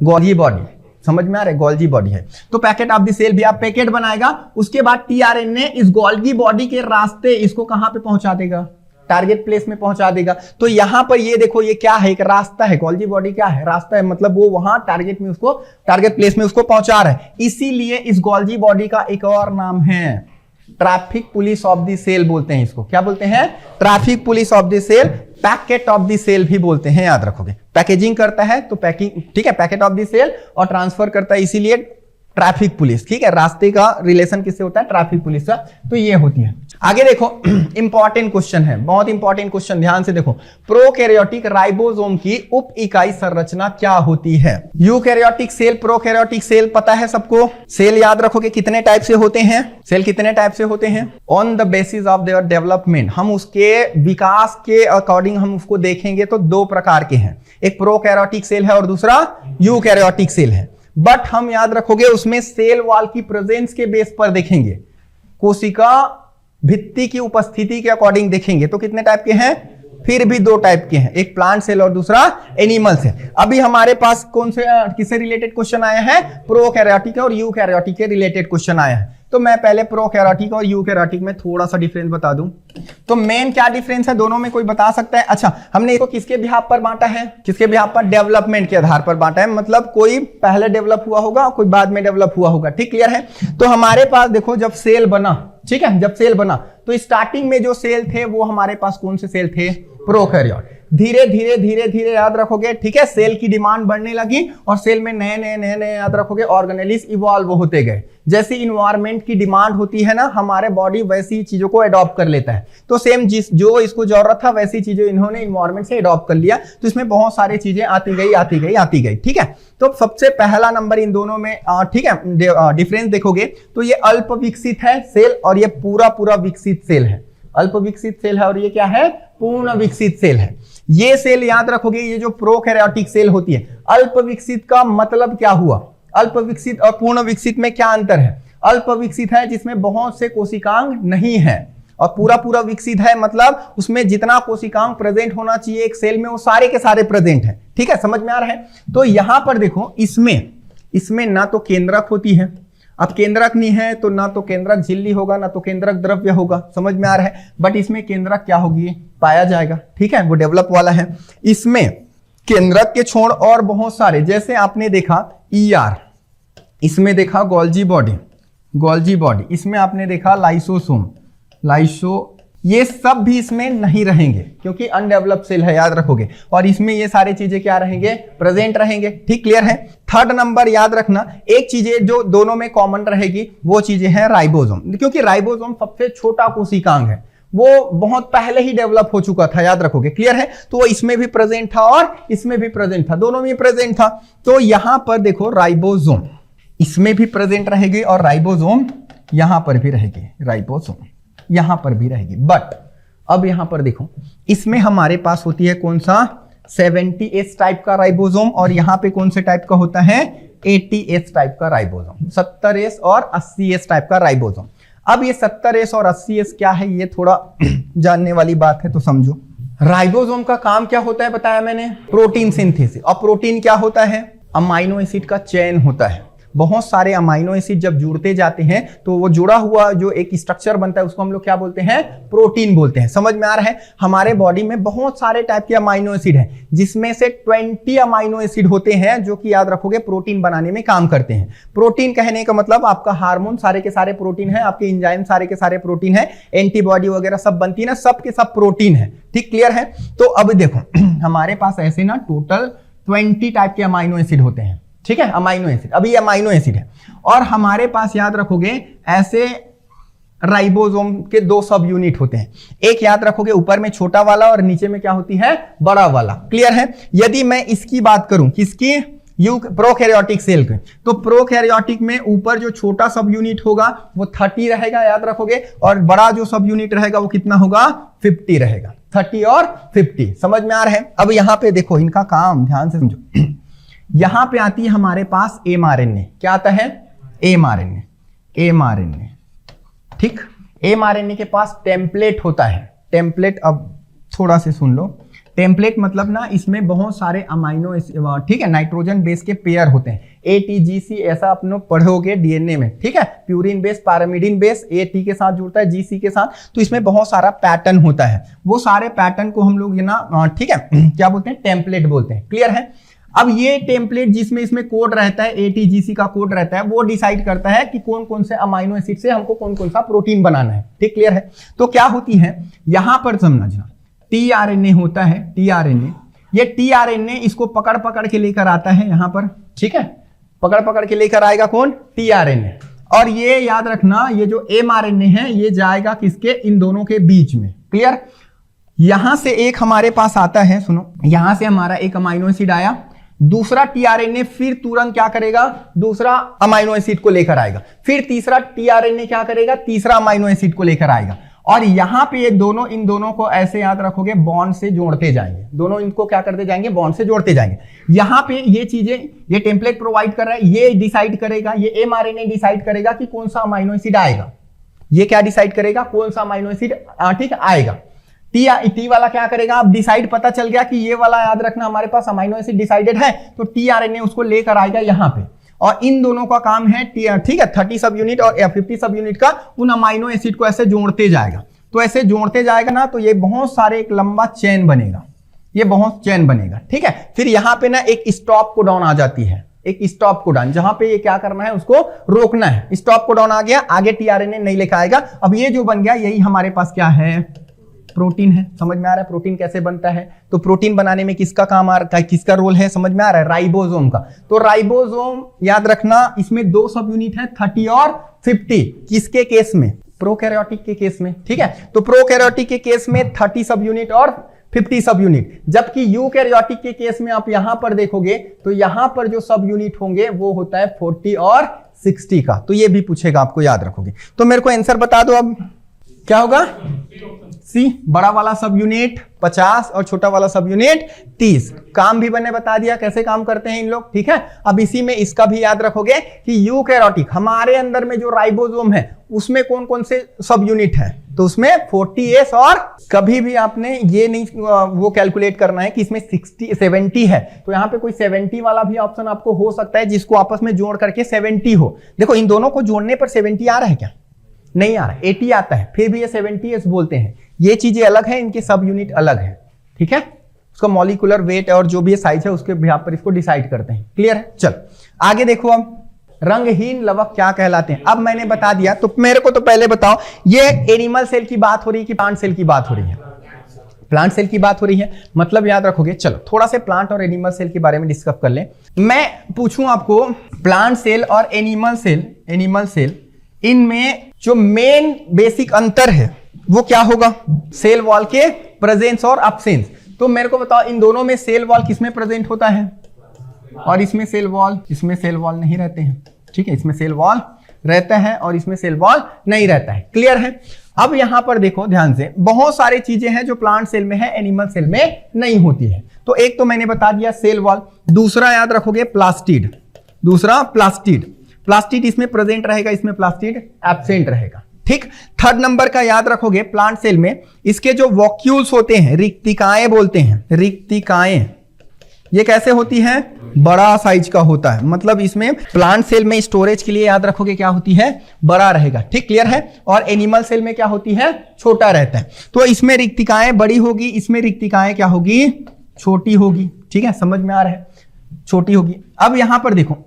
गोल्जी बॉडी, समझ में आ रहा है, गोल्जी बॉडी है। तो पैकेट ऑफ द सेल भी आप पैकेट बनाएगा। उसके बाद टीआरएनए इस गोल्जी बॉडी के रास्ते इसको कहां पे पहुंचा देगा, टारगेट प्लेस में पहुंचा देगा। तो यहां पर ये देखो ये क्या है, एक रास्ता है। गोल्जी बॉडी क्या है, रास्ता है, मतलब वो वहां टारगेट में उसको, टारगेट प्लेस में उसको पहुंचा रहा है। इसीलिए इस गोल्जी बॉडी का एक और नाम है traffic police of the cell बोलते हैं। इसको क्या बोलते हैं, traffic police of the cell, packet of the cell भी बोलते हैं, याद रखोगे। पैकेजिंग करता है तो पैकिंग, ठीक है, पैकेट ऑफ द सेल, और ट्रांसफर करता है इसीलिए ट्रैफिक पुलिस। ठीक है, रास्ते का रिलेशन किससे होता है, ट्रैफिक पुलिस का। तो ये होती है। आगे देखो इंपॉर्टेंट क्वेश्चन है, बहुत इंपॉर्टेंट क्वेश्चन, ध्यान से देखो। प्रोकैरियोटिक राइबोसोम की उप इकाई संरचना क्या होती है। यूकैरियोटिक सेल, प्रोकैरियोटिक सेल पता है सबको। सेल याद रखोगे कितने टाइप से होते हैं, सेल कितने टाइप से होते हैं, on the basis of their development. हम उसके विकास के अकॉर्डिंग हम उसको देखेंगे तो दो प्रकार के हैं, एक प्रोकैरियोटिक सेल है और दूसरा यूकैरियोटिक सेल है। बट हम याद रखोगे उसमें सेल वॉल की प्रेजेंस के बेस पर देखेंगे, कोशिका भित्ति की उपस्थिति के अकॉर्डिंग देखेंगे। तो कितने टाइप के हैं, फिर भी दो टाइप के हैं, एक प्लांट सेल और दूसरा एनिमल सेल। अभी हमारे पास कौन से किससे रिलेटेड क्वेश्चन आया है, प्रोकैरियोटिक और यूकैरियोटिक के रिलेटेड क्वेश्चन आया है। तो मैं पहले प्रोकैरियोटिक और यूकैरियोटिक में थोड़ा सा डिफरेंस बता दूं। तो मेन क्या डिफरेंस है दोनों में, कोई बता सकता है। अच्छा, हमने इसको किसके बिहाफ पर बांटा है, किसके बिहाफ पर, डेवलपमेंट के आधार पर बांटा है। मतलब कोई पहले डेवलप हुआ होगा, कोई बाद में डेवलप हुआ होगा। ठीक, क्लियर है। तो हमारे पास देखो जब सेल बना, ठीक है, जब सेल बना तो स्टार्टिंग में जो सेल थे वो हमारे पास कौन से सेल थे, प्रोकैरियोट। धीरे धीरे धीरे धीरे याद रखोगे, ठीक है, सेल की डिमांड बढ़ने लगी और सेल में नए नए नए नए याद रखोगे ऑर्गेनेलिस इवॉल्व होते गए। जैसे इन्वायरमेंट की डिमांड होती है ना, हमारे बॉडी वैसी चीजों को अडॉप्ट कर लेता है। तो सेम जिस जो इसको जरूरत था वैसी चीजें इन्होंने इन्वायरमेंट से अडॉप्ट कर लिया। तो इसमें बहुत सारी चीजें आती गई आती गई आती गई। ठीक है, तो सबसे पहला नंबर इन दोनों में ठीक है डिफरेंस देखोगे तो ये अल्प विकसित है सेल और ये पूरा पूरा विकसित सेल है। अल्प विकसित सेल है और ये क्या है, पूर्ण विकसित सेल है। ये सेल याद रखोगे, ये जो प्रोकैरियोटिक सेल होती है, अल्प विकसित का मतलब क्या हुआ, अल्प विकसित और पूर्ण विकसित में क्या अंतर है। अल्प विकसित है जिसमें बहुत से कोशिकांग नहीं है, और पूरा पूरा विकसित है मतलब उसमें जितना कोशिकांग प्रेजेंट होना चाहिए एक सेल में वो सारे के सारे प्रेजेंट है। ठीक है, समझ में आ रहा है। तो यहां पर देखो इसमें ना तो केंद्रक होती है, अब केंद्रक नहीं है तो ना तो केंद्रक झिल्ली होगा ना तो केंद्रक द्रव्य होगा, समझ में आ रहा है। बट इसमें केंद्रक क्या होगी, पाया जाएगा। ठीक है, वो डेवलप वाला है। इसमें केंद्रक के छोड़ और बहुत सारे, जैसे आपने देखा ER, इसमें देखा गोल्जी बॉडी, इसमें आपने देखा लाइसोसोम, ये सब भी इसमें नहीं रहेंगे क्योंकि अनडेवलप्ड सेल है, याद रखोगे। और इसमें ये सारी चीजें क्या रहेंगे, प्रेजेंट रहेंगे। ठीक, क्लियर है। थर्ड नंबर याद रखना, एक चीजें जो दोनों में कॉमन रहेगी वो चीजें हैं राइबोसोम, क्योंकि राइबोसोम सबसे छोटा कोशिकांग है, वो बहुत पहले ही डेवलप हो चुका था, याद रखोगे। क्लियर है। तो वो इसमें भी प्रेजेंट था और इसमें भी प्रेजेंट था, दोनों में प्रेजेंट था। तो यहां पर देखो राइबोसोम इसमें भी प्रेजेंट रहेगी और राइबोसोम यहां पर भी रहेगी, राइबोसोम यहां पर भी रहेगी। बट अब यहां पर देखो इसमें हमारे पास होती है कौन सा, 70S टाइप का राइबोसोम, और यहां पे कौन से टाइप का होता है, 80S टाइप का राइबोसोम, 70S और 80S टाइप का राइबोसोम। अब ये 70S और 80S क्या है, ये थोड़ा जानने वाली बात है, तो समझो। राइबोसोम का काम क्या होता है बताया मैंने, प्रोटीन सिंथेसिस। और प्रोटीन क्या होता है, अमाइनो एसिड का चयन होता है। बहुत सारे अमाइनो एसिड जब जुड़ते जाते हैं तो वो जुड़ा हुआ जो एक स्ट्रक्चर बनता है उसको हम लोग क्या बोलते हैं, प्रोटीन बोलते हैं। समझ में आ रहा है। हमारे बॉडी में बहुत सारे टाइप के अमाइनो एसिड हैं, जिसमें से 20 अमाइनो एसिड होते हैं जो कि याद रखोगे प्रोटीन बनाने में काम करते हैं। प्रोटीन कहने का मतलब आपका हार्मोन सारे के सारे प्रोटीन है, आपके एंजाइम सारे के सारे प्रोटीन है, एंटीबॉडी वगैरह सब बनती है ना, सब के सब प्रोटीन है। ठीक, क्लियर है। तो अब देखो हमारे पास ऐसे ना टोटल 20 टाइप के अमाइनो एसिड होते हैं। ठीक है, अमाइनो एसिड, अभी ये अमाइनो एसिड है। और हमारे पास याद रखोगे ऐसे राइबोसोम के दो सब यूनिट होते हैं, एक याद रखोगे ऊपर में छोटा वाला और नीचे में क्या होती है, बड़ा वाला। क्लियर है। यदि मैं इसकी बात करूं, किसकी, प्रोकैरियोटिक सेल के। तो प्रोकैरियोटिक में ऊपर जो छोटा सब यूनिट होगा वो 30 रहेगा, याद रखोगे, और बड़ा जो सब यूनिट रहेगा वो कितना होगा, 50 रहेगा। 30 और 50 समझ में आ रहा है। अब यहां पे देखो इनका काम ध्यान से समझो। यहां पे आती है हमारे पास mRNA। क्या आता है, mRNA, ठीक। mRNA के पास टेम्पलेट होता है। टेम्पलेट, अब थोड़ा से सुन लो। टेम्पलेट मतलब ना इसमें बहुत सारे अमाइनो, ठीक है, नाइट्रोजन बेस के पेयर होते हैं। ATGC ऐसा आप लोग पढ़ोगे डीएनए में, ठीक है। Purine base, pyrimidine base, AT के साथ जुड़ता है, GC के साथ, तो इसमें बहुत सारा पैटर्न होता है। वो सारे पैटर्न को हम लोग ये ना, ठीक है, क्या बोलते हैं, टेम्पलेट बोलते हैं। क्लियर है। अब ये टेम्पलेट जिसमें इसमें कोड रहता है, ATGC का कोड रहता है, वो डिसाइड करता है कि कौन कौन से अमाइनो एसिड से हमको कौन कौन सा प्रोटीन बनाना है। ठीक, क्लियर है। तो क्या होती है यहां पर समझना, tRNA होता है, tRNA। ये tRNA इसको पकड़ पकड़ के लेकर आता है यहां पर, ठीक है, पकड़ पकड़ के लेकर आएगा कौन, tRNA। और ये याद रखना, ये जो mRNA है ये जाएगा किसके, इन दोनों के बीच में। क्लियर। यहां से एक हमारे पास आता है, सुनो, यहां से हमारा एक अमाइनो एसिड आया, दूसरा tRNA फिर तुरंत क्या करेगा, दूसरा अमाइनो एसिड को लेकर आएगा, फिर तीसरा tRNA क्या करेगा, तीसरा अमाइनो एसिड को लेकर आएगा। और यहां पे ये दोनों, इन दोनों को ऐसे याद रखोगे, बॉन्ड से जोड़ते जाएंगे। दोनों इनको क्या करते जाएंगे, बॉन्ड से जोड़ते जाएंगे। यहां पे ये चीजें, ये टेम्पलेट प्रोवाइड कर रहा है, ये डिसाइड करेगा, ये mRNA डिसाइड करेगा कि कौन सा अमाइनो एसिड आएगा। ये क्या डिसाइड करेगा, कौन सा अमाइनो एसिड, ठीक आएगा। टी वाला क्या करेगा, अब डिसाइड पता चल गया कि ये वाला, याद रखना, हमारे पास अमाइनो एसिड डिसाइडेड है, तो tRNA उसको लेकर आएगा यहां पे। और इन दोनों का काम है, ठीक है, 30 सब यूनिट और 50 सब यूनिट का, उन अमाइनो एसिड को ऐसे जोड़ते जाएगा। तो ऐसे जोड़ते जाएगा ना, तो ये बहुत सारे एक लंबा चेन बनेगा, ये बहुत चेन बनेगा। ठीक है। फिर यहां पे ना एक स्टॉप कोडॉन आ जाती है, एक स्टॉप कोडॉन, जहां पे ये क्या करना है, उसको रोकना है। स्टॉप कोडॉन आ गया, आगे tRNA नहीं लेकर आएगा। अब ये जो बन गया, यही हमारे पास क्या है, प्रोटीन है। समझ में आ रहा है प्रोटीन कैसे बनता है। तो प्रोटीन बनाने में किसका काम आ रहा है, किसका रोल है, समझ में आ रहा है, राइबोसोम का। तो राइबोसोम याद रखना, इसमें 2 सब यूनिट है, 30 और 50। किसके केस में, प्रोकैरियोटिक के केस में। ठीक है। तो प्रोकैरियोटिक के केस में 30 सब यूनिट और 50 सब यूनिट, जबकि यूकैरियोटिक के केस में आप यहां पर देखोगे तो यहां पर जो सब यूनिट होंगे वो होता है 40 और 60 का। तो ये भी पूछेगा, आपको याद रखोगे। तो मेरे को आंसर बता दो, अब क्या होगा, सी, बड़ा वाला सब यूनिट 50 और छोटा वाला सब यूनिट 30। काम भी मैंने बता दिया कैसे काम करते हैं इन लोग। ठीक है। अब इसी में इसका भी याद रखोगे कि यूकैरियोटिक, हमारे अंदर में जो राइबोसोम है उसमें कौन कौन से सब यूनिट है, तो उसमें 40S, और कभी भी आपने ये नहीं वो कैलकुलेट करना है कि इसमें 70 है, तो यहाँ पे कोई 70 वाला भी ऑप्शन आपको हो सकता है, जिसको आपस में जोड़ करके 70 हो। देखो इन दोनों को जोड़ने पर 70 आ रहा है क्या, नहीं आ रहा, 80 आता है, फिर भी ये 70S बोलते हैं। ये चीजें अलग है, इनके सब यूनिट अलग है। ठीक है। उसका मॉलिक्यूलर वेट और जो भी साइज है उसके बिहाफ पर इसको डिसाइड करते हैं। क्लियर है। चल आगे देखो, अब रंगहीन लवक क्या कहलाते हैं। अब मैंने बता दिया, तो मेरे को तो पहले बताओ, ये एनिमल सेल की बात हो रही है कि प्लांट सेल की बात हो रही है, प्लांट सेल की बात हो रही है, मतलब याद रखोगे। चलो थोड़ा से प्लांट और एनिमल सेल के बारे में डिस्कस कर लें। मैं पूछूं आपको, प्लांट सेल और एनिमल सेल, इनमें जो मेन बेसिक अंतर है वो क्या होगा, सेल वॉल के प्रेजेंस और अब्सेंस। तो मेरे को बताओ, इन दोनों में सेल वॉल किसमें प्रेजेंट होता है, और इसमें सेल वॉल नहीं रहते हैं। ठीक है। इसमें सेल वॉल रहता है और इसमें सेल वॉल नहीं रहता है। क्लियर है। अब यहां पर देखो ध्यान से, बहुत सारी चीजें हैं जो प्लांट सेल में है, एनिमल सेल में नहीं होती है। तो एक तो मैंने बता दिया सेल वॉल, दूसरा याद रखोगे प्लास्टिड, प्लास्टिड इसमें प्रेजेंट रहेगा, इसमें प्लास्टिड एब्सेंट रहेगा। ठीक। थर्ड नंबर का याद रखोगे, प्लांट सेल में इसके जो वॉक्यूल्स होते हैं, रिक्तिकाएं बोलते हैं, रिक्तिकाएं, ये कैसे होती है, बड़ा साइज का होता है। मतलब इसमें प्लांट सेल में स्टोरेज के लिए याद रखोगे क्या होती है, बड़ा रहेगा। ठीक, क्लियर है। और एनिमल सेल में क्या होती है, छोटा रहता है। तो इसमें रिक्तिकाएं बड़ी होगी, इसमें रिक्तिकाएं क्या होगी, छोटी होगी। ठीक है, समझ में आ रहा है, छोटी होगी। अब यहां पर देखो,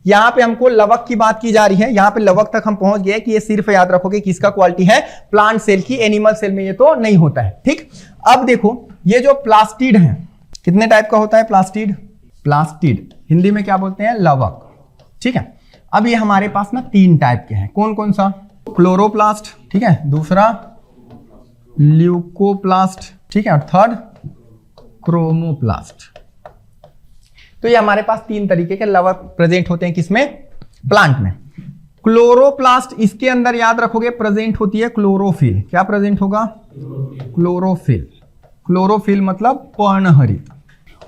यहां पे हमको लवक की बात की जा रही है, यहां पे लवक तक हम पहुंच गए कि ये सिर्फ याद रखोगे किसका क्वालिटी है, प्लांट सेल की। एनिमल सेल में ये तो नहीं होता है। ठीक। अब देखो, ये जो प्लास्टिड है, कितने टाइप का होता है प्लास्टिड हिंदी में क्या बोलते हैं, लवक। ठीक है। अब ये हमारे पास ना 3 टाइप के हैं, कौन कौन सा, क्लोरोप्लास्ट, ठीक है, दूसरा ल्यूकोप्लास्ट, ठीक है, और थर्ड क्रोमोप्लास्ट। तो ये हमारे पास 3 तरीके के लवक प्रेजेंट होते हैं किसमें, प्लांट में। क्लोरोप्लास्ट, इसके अंदर याद रखोगे प्रेजेंट होती है क्लोरोफिल। क्या प्रेजेंट होगा, क्लोरोफिल। क्लोरोफिल मतलब पर्णहरित।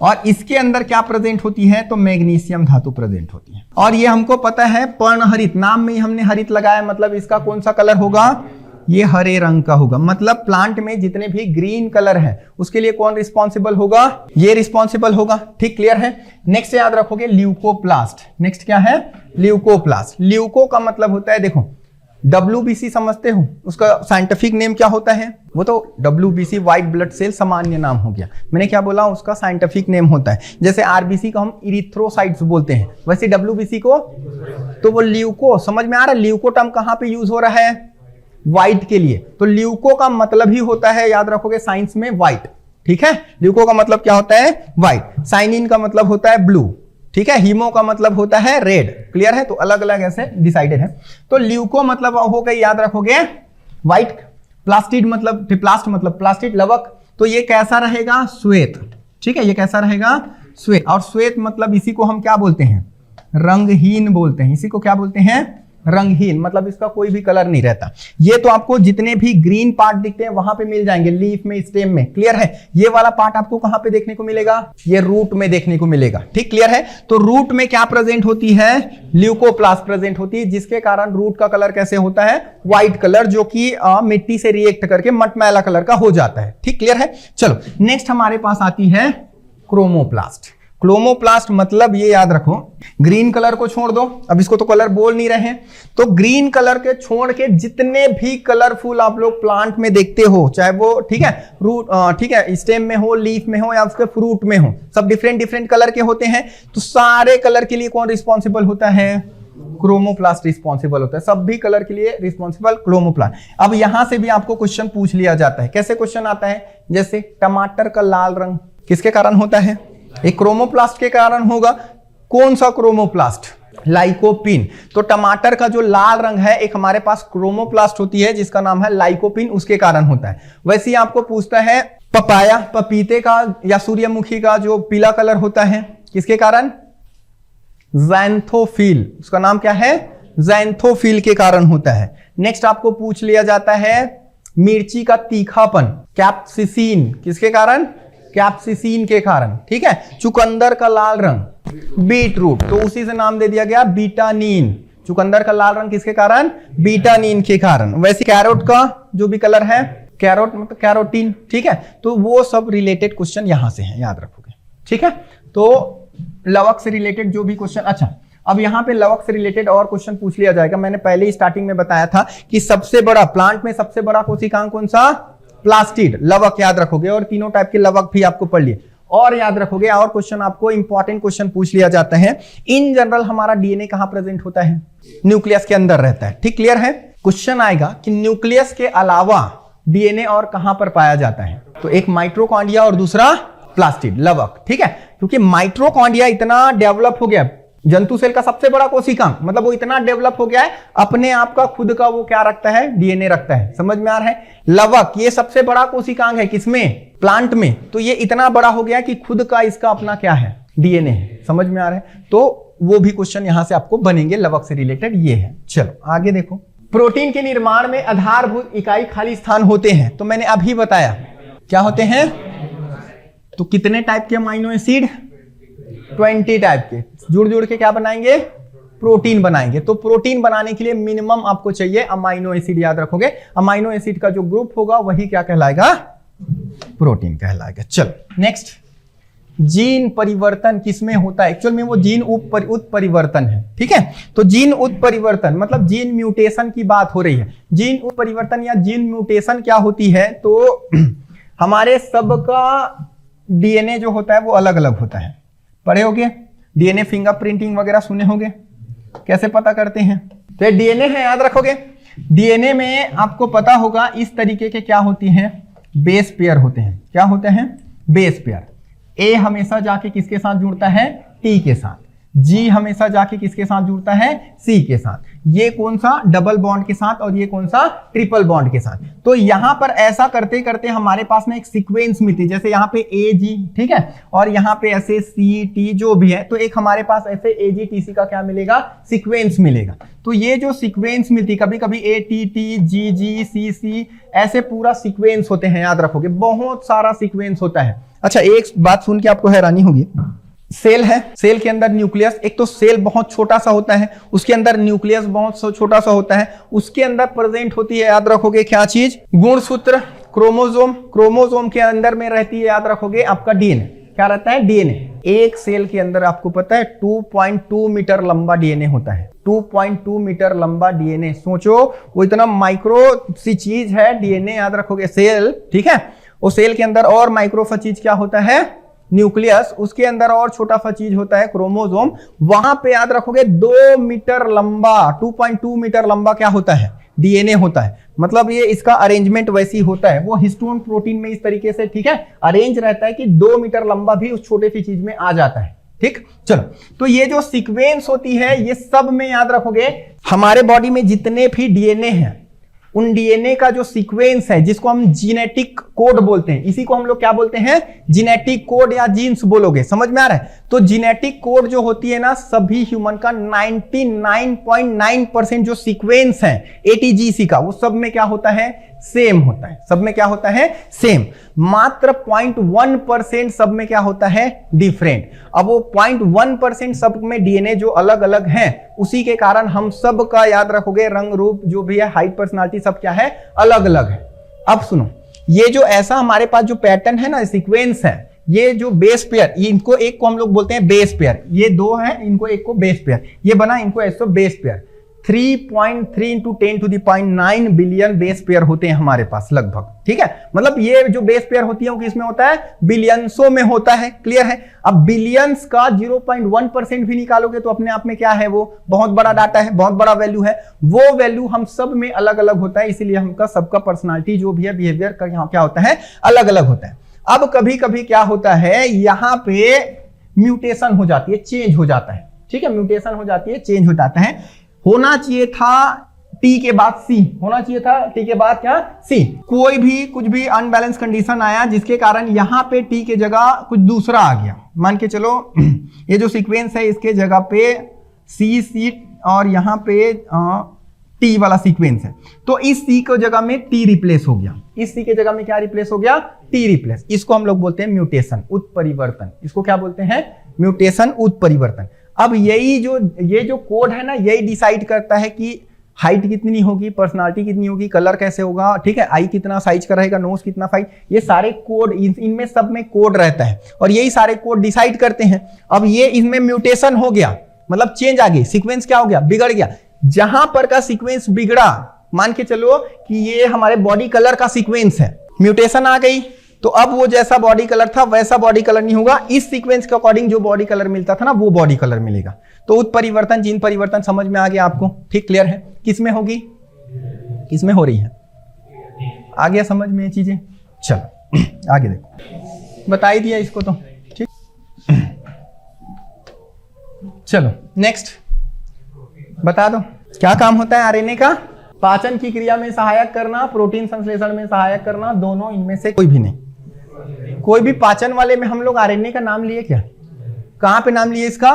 और इसके अंदर क्या प्रेजेंट होती है, तो मैग्नीशियम धातु प्रेजेंट होती है। और ये हमको पता है पर्णहरित, नाम में ही हमने हरित लगाया, मतलब इसका कौन सा कलर होगा, ये हरे रंग का होगा। मतलब प्लांट में जितने भी ग्रीन कलर है उसके लिए कौन रिस्पॉन्सिबल होगा, ये रिस्पॉन्सिबल होगा। ठीक, क्लियर है। नेक्स्ट याद रखोगे ल्यूकोप्लास्ट। नेक्स्ट क्या है, ल्यूकोप्लास्ट। ल्यूको का मतलब होता है, देखो WBC समझते हो, उसका साइंटिफिक नेम क्या होता है, वो तो WBC व्हाइट ब्लड सेल सामान्य नाम हो गया। मैंने क्या बोला, उसका साइंटिफिक नेम होता है। जैसे RBC को हम इरिथ्रोसाइट्स बोलते हैं, वैसे WBC को, तो वो ल्यूको, समझ में आ रहा है। ल्यूको टर्म कहां पे यूज हो रहा है, व्हाइट के लिए। तो ल्यूको का मतलब ही होता है, याद रखोगे साइंस में, व्हाइट। ठीक है, ल्यूको का मतलब क्या होता है, व्हाइट। साइनिन का मतलब होता है ब्लू। ठीक है, हीमो का मतलब होता है रेड। क्लियर है, तो अलग अलग ऐसे डिसाइडेड है। तो ल्यूको मतलब हो गई, याद रखोगे व्हाइट। प्लास्टिड मतलब, प्लास्ट मतलब प्लास्टिड, लवक। तो ये कैसा रहेगा, श्वेत। ठीक है, ये कैसा रहेगा, श्वेत। और श्वेत मतलब इसी को हम क्या बोलते हैं, रंगहीन बोलते हैं। इसी को क्या बोलते हैं, रंगहीन, मतलब इसका कोई भी कलर नहीं रहता। ये तो आपको जितने भी ग्रीन पार्ट दिखते हैं वहां पे मिल जाएंगे, लीफ में, स्टेम में। क्लियर है, ये वाला पार्ट आपको कहां पे देखने को मिलेगा, ये रूट में देखने को मिलेगा। ठीक, क्लियर है। तो रूट में क्या प्रेजेंट होती है, ल्यूकोप्लास्ट प्रेजेंट होती है, जिसके कारण रूट का कलर कैसे होता है, व्हाइट कलर, जो कि मिट्टी से रिएक्ट करके मटमैला कलर का हो जाता है। ठीक, क्लियर है। चलो नेक्स्ट हमारे पास आती है क्रोमोप्लास्ट। क्रोमोप्लास्ट मतलब ये याद रखो, ग्रीन कलर को छोड़ दो, अब इसको तो कलर बोल नहीं रहे हैं, तो ग्रीन कलर के छोड़ के जितने भी कलरफुल आप लोग प्लांट में देखते हो, चाहे वो, ठीक है, रूट, ठीक है, स्टेम में हो, लीफ में हो, या उसके फ्रूट में हो, सब डिफरेंट डिफरेंट कलर के होते हैं। तो सारे कलर के लिए कौन रिस्पॉन्सिबल होता है, क्रोमोप्लास्ट रिस्पॉन्सिबल होता है। सब भी कलर के लिए रिस्पॉन्सिबल क्रोमोप्लास्ट। अब यहां से भी आपको क्वेश्चन पूछ लिया जाता है। कैसे क्वेश्चन आता है, जैसे टमाटर का लाल रंग किसके कारण होता है, एक क्रोमोप्लास्ट के कारण होगा। कौन सा क्रोमोप्लास्ट, लाइकोपिन। तो टमाटर का जो लाल रंग है, एक हमारे पास क्रोमोप्लास्ट होती है जिसका नाम है लाइकोपिन, उसके कारण होता है। वैसे ही आपको पूछता है पपाया, पपीते का या सूर्यमुखी का जो पीला कलर होता है, किसके कारण, ज़ैंथोफिल, उसका नाम क्या है, ज़ैंथोफिल के कारण होता है। नेक्स्ट आपको पूछ लिया जाता है मिर्ची का तीखापन, कैप्सिसिन, किसके कारण, कैप्सिसिन के कारण। ठीक है, चुकंदर का लाल रंग, बीट रूट, तो उसी से नाम दे दिया गया बीटानीन। चुकंदर का लाल रंग किसके कारण, बीटानीन के कारण। वैसे कैरोट का जो भी कलर है, कैरोट मतलब कैरोटीन। ठीक है, तो वो सब रिलेटेड क्वेश्चन यहां से है, याद रखोगे। ठीक है, तो लवक से रिलेटेड जो भी क्वेश्चन, अच्छा अब यहां पे लवक से रिलेटेड और क्वेश्चन पूछ लिया जाएगा। मैंने पहले ही स्टार्टिंग में बताया था कि सबसे बड़ा प्लांट में सबसे बड़ा कोशिकांग कौन सा, प्लास्टिड, लवक, याद रखोगे। और तीनों टाइप के लवक भी आपको पढ़ लिए और याद रखोगे। और क्वेश्चन आपको इंपॉर्टेंट क्वेश्चन पूछ लिया जाता है, इन जनरल हमारा डीएनए कहां प्रेजेंट होता है, न्यूक्लियस के अंदर रहता है। ठीक, क्लियर है। क्वेश्चन आएगा कि न्यूक्लियस के अलावा डीएनए और कहां पर पाया जाता है, तो एक माइटोकॉन्ड्रिया और दूसरा प्लास्टिड, लवक। ठीक है, क्योंकि माइटोकॉन्ड्रिया इतना डेवलप हो गया, जंतु सेल का सबसे बड़ा कोशिकांग, मतलब वो इतना डेवलप हो गया है, अपने आप का खुद का वो क्या रखता है, डीएनए रखता है। समझ में आ रहा है। लवक ये सबसे बड़ा कोशिकांग है, किसमें, प्लांट में। तो ये इतना बड़ा हो गया कि खुद का इसका अपना क्या है, डीएनए है। समझ में आ रहा है। तो वो भी क्वेश्चन यहां से आपको बनेंगे, लवक से रिलेटेड ये है। चलो आगे देखो, प्रोटीन के निर्माण में आधारभूत इकाई खाली स्थान होते हैं। तो मैंने अभी बताया क्या होते हैं, तो कितने टाइप के अमाइनो एसिड, 20 टाइप के, जुड़ जुड़ के क्या बनाएंगे, प्रोटीन बनाएंगे। तो प्रोटीन बनाने के लिए मिनिमम आपको चाहिए अमाइनो एसिड, याद रखोगे। अमाइनो एसिड का जो ग्रुप होगा वही क्या कहलाएगा, प्रोटीन कहलाएगा। चलो नेक्स्ट, जीन परिवर्तन किसमें होता है, एक्चुअल में वो जीन उत्परिवर्तन है। ठीक है, तो जीन उत्परिवर्तन मतलब जीन म्यूटेशन की बात हो रही है। जीन उत्परिवर्तन या जीन म्यूटेशन क्या होती है, तो हमारे सबका डीएनए जो होता है वो अलग अलग होता है। पढ़े होगे डीएनए फिंगरप्रिंटिंग वगैरह, सुने होंगे, कैसे पता करते हैं। तो ये डीएनए है, याद रखोगे। डीएनए में आपको पता होगा इस तरीके के क्या होती हैं, बेस पेयर होते हैं। क्या होते हैं, बेस पेयर। ए हमेशा जाके किसके साथ जुड़ता है, टी के साथ। जी हमेशा जाके किसके साथ जुड़ता है, सी के साथ। ये कौन सा, डबल बॉन्ड के साथ, और ये कौन सा, ट्रिपल बॉन्ड के साथ। तो यहां पर ऐसा करते करते हमारे पास में एक सीक्वेंस मिलती है, जैसे यहाँ पे ए जी, ठीक है, और यहाँ पे ऐसे सी टी जो भी है, तो एक हमारे पास ऐसे ए जी टी सी का क्या मिलेगा, सीक्वेंस मिलेगा। तो ये जो सीक्वेंस मिलती, कभी कभी ए टी टी जी जी सी सी, ऐसे पूरा सीक्वेंस होते हैं, याद रखोगे, बहुत सारा सीक्वेंस होता है। अच्छा, एक बात सुन के आपको हैरानी होगी, सेल है, सेल के अंदर न्यूक्लियस, एक तो सेल बहुत छोटा सा होता है, उसके अंदर न्यूक्लियस बहुत छोटा सा होता है, उसके अंदर प्रेजेंट होती है, याद रखोगे क्या चीज, गुणसूत्र, क्रोमोसोम, क्रोमोसोम के अंदर में रहती है, याद रखोगे आपका डीएनए, क्या रहता है, डीएनए। एक सेल के अंदर आपको पता है 2.2 मीटर लंबा डीएनए होता है, 2.2 मीटर लंबा डीएनए। सोचो वो इतना माइक्रो सी चीज है डीएनए, याद रखोगे सेल, ठीक है। वो सेल के अंदर और माइक्रो सा चीज क्या होता है, न्यूक्लियस, उसके अंदर और छोटा सा चीज होता है क्रोमोसोम। वहां पे याद रखोगे 2 मीटर लंबा, 2.2 मीटर लंबा क्या होता है, डीएनए होता है। मतलब ये इसका अरेंजमेंट वैसी होता है, वो हिस्टोन प्रोटीन में इस तरीके से, ठीक है, अरेंज रहता है कि 2 मीटर लंबा भी उस छोटे सी चीज में आ जाता है, ठीक। चलो, तो ये जो सीक्वेंस होती है, ये सब में याद रखोगे हमारे बॉडी में जितने भी डीएनए हैं, उन डीएनए का जो सीक्वेंस है, जिसको हम जीनेटिक कोड बोलते हैं, इसी को हम लोग क्या बोलते हैं, जीनेटिक कोड या जीन्स बोलोगे, समझ में आ रहा है। तो जीनेटिक कोड जो होती है ना, सभी ह्यूमन का 99.9% जो सीक्वेंस है एटीजीसी का, वो सब में क्या होता है, सेम होता है। सब में क्या होता है, सेम। मात्र 0.1% सब में क्या होता है, डिफरेंट। अब वो 0.1% सब में डीएनए जो अलग अलग हैं, उसी के कारण हम सब का याद रखोगे रंग रूप जो भी है, हाइट, पर्सनालिटी, सब क्या है, अलग अलग है। अब सुनो, ये जो ऐसा हमारे पास जो पैटर्न है ना, सीक्वेंस है, ये जो बेस पेयर, इनको एक को हम लोग बोलते हैं बेस पेयर, ये दो है, इनको एक को बेस पेयर, ये बना, इनको ऐसे base pair. 3.3 into 10⁹ billion base pair होते हैं हमारे पास लगभग, ठीक है। मतलब ये जो बेस पेयर होती है वो किसमें होता है, बिलियंसों में होता है, क्लियर है। अब बिलियंस का 0.1% भी निकालोगे तो अपने आप में क्या है, वो बहुत बड़ा डाटा है, बहुत बड़ा वैल्यू है। वो वैल्यू हम सब में अलग अलग होता है, इसीलिए हमका सबका पर्सनालिटी जो भी है, बिहेवियर का यहाँ क्या होता है, अलग अलग होता है। अब कभी कभी क्या होता है, यहाँ पे म्यूटेशन हो जाती है, चेंज हो जाता है, ठीक है, म्यूटेशन हो जाती है, चेंज हो जाता है। होना चाहिए था टी के बाद सी, होना चाहिए था टी के बाद क्या, सी। कोई भी कुछ भी अनबैलेंस कंडीशन आया जिसके कारण यहां पे टी के जगह कुछ दूसरा आ गया, मान के चलो ये जो सीक्वेंस है इसके जगह पे सी सी और यहां पे टी वाला सीक्वेंस है, तो इस सी के जगह में टी रिप्लेस हो गया, इस सी के जगह में क्या रिप्लेस हो गया, टी रिप्लेस। इसको हम लोग बोलते हैं म्यूटेशन, उत्परिवर्तन। इसको क्या बोलते हैं, म्यूटेशन, उत्परिवर्तन। अब यही जो ये जो कोड है ना, यही डिसाइड करता है कि हाइट कितनी होगी, पर्सनालिटी कितनी होगी, कलर कैसे होगा, ठीक है, आई कितना साइज का रहेगा, नोज कितना फाइट, ये सारे कोड इनमें सब में कोड रहता है और यही सारे कोड डिसाइड करते हैं। अब ये इसमें म्यूटेशन हो गया, मतलब चेंज आ गई, सीक्वेंस क्या हो गया, बिगड़ गया। जहां पर का सीक्वेंस बिगड़ा, मान के चलो कि ये हमारे बॉडी कलर का सीक्वेंस है, म्यूटेशन आ गई, तो अब वो जैसा बॉडी कलर था वैसा बॉडी कलर नहीं होगा, इस सीक्वेंस के अकॉर्डिंग जो बॉडी कलर मिलता था ना, वो बॉडी कलर मिलेगा। तो उत्परिवर्तन, जीन परिवर्तन समझ में आ गया आपको, ठीक, क्लियर है। किसमें होगी, किसमें हो रही है, आ गया समझ में ये चीजें। चलो आगे देखो, बता ही दिया इसको तो, ठीक। चलो नेक्स्ट बता दो, क्या काम होता है आरएनए का, पाचन की क्रिया में सहायक करना, प्रोटीन संश्लेषण में सहायक करना, दोनों इनमें से कोई भी नहीं। कोई भी पाचन वाले में हम लोग आरएनए का नाम लिए क्या, कहां पे नाम लिए इसका,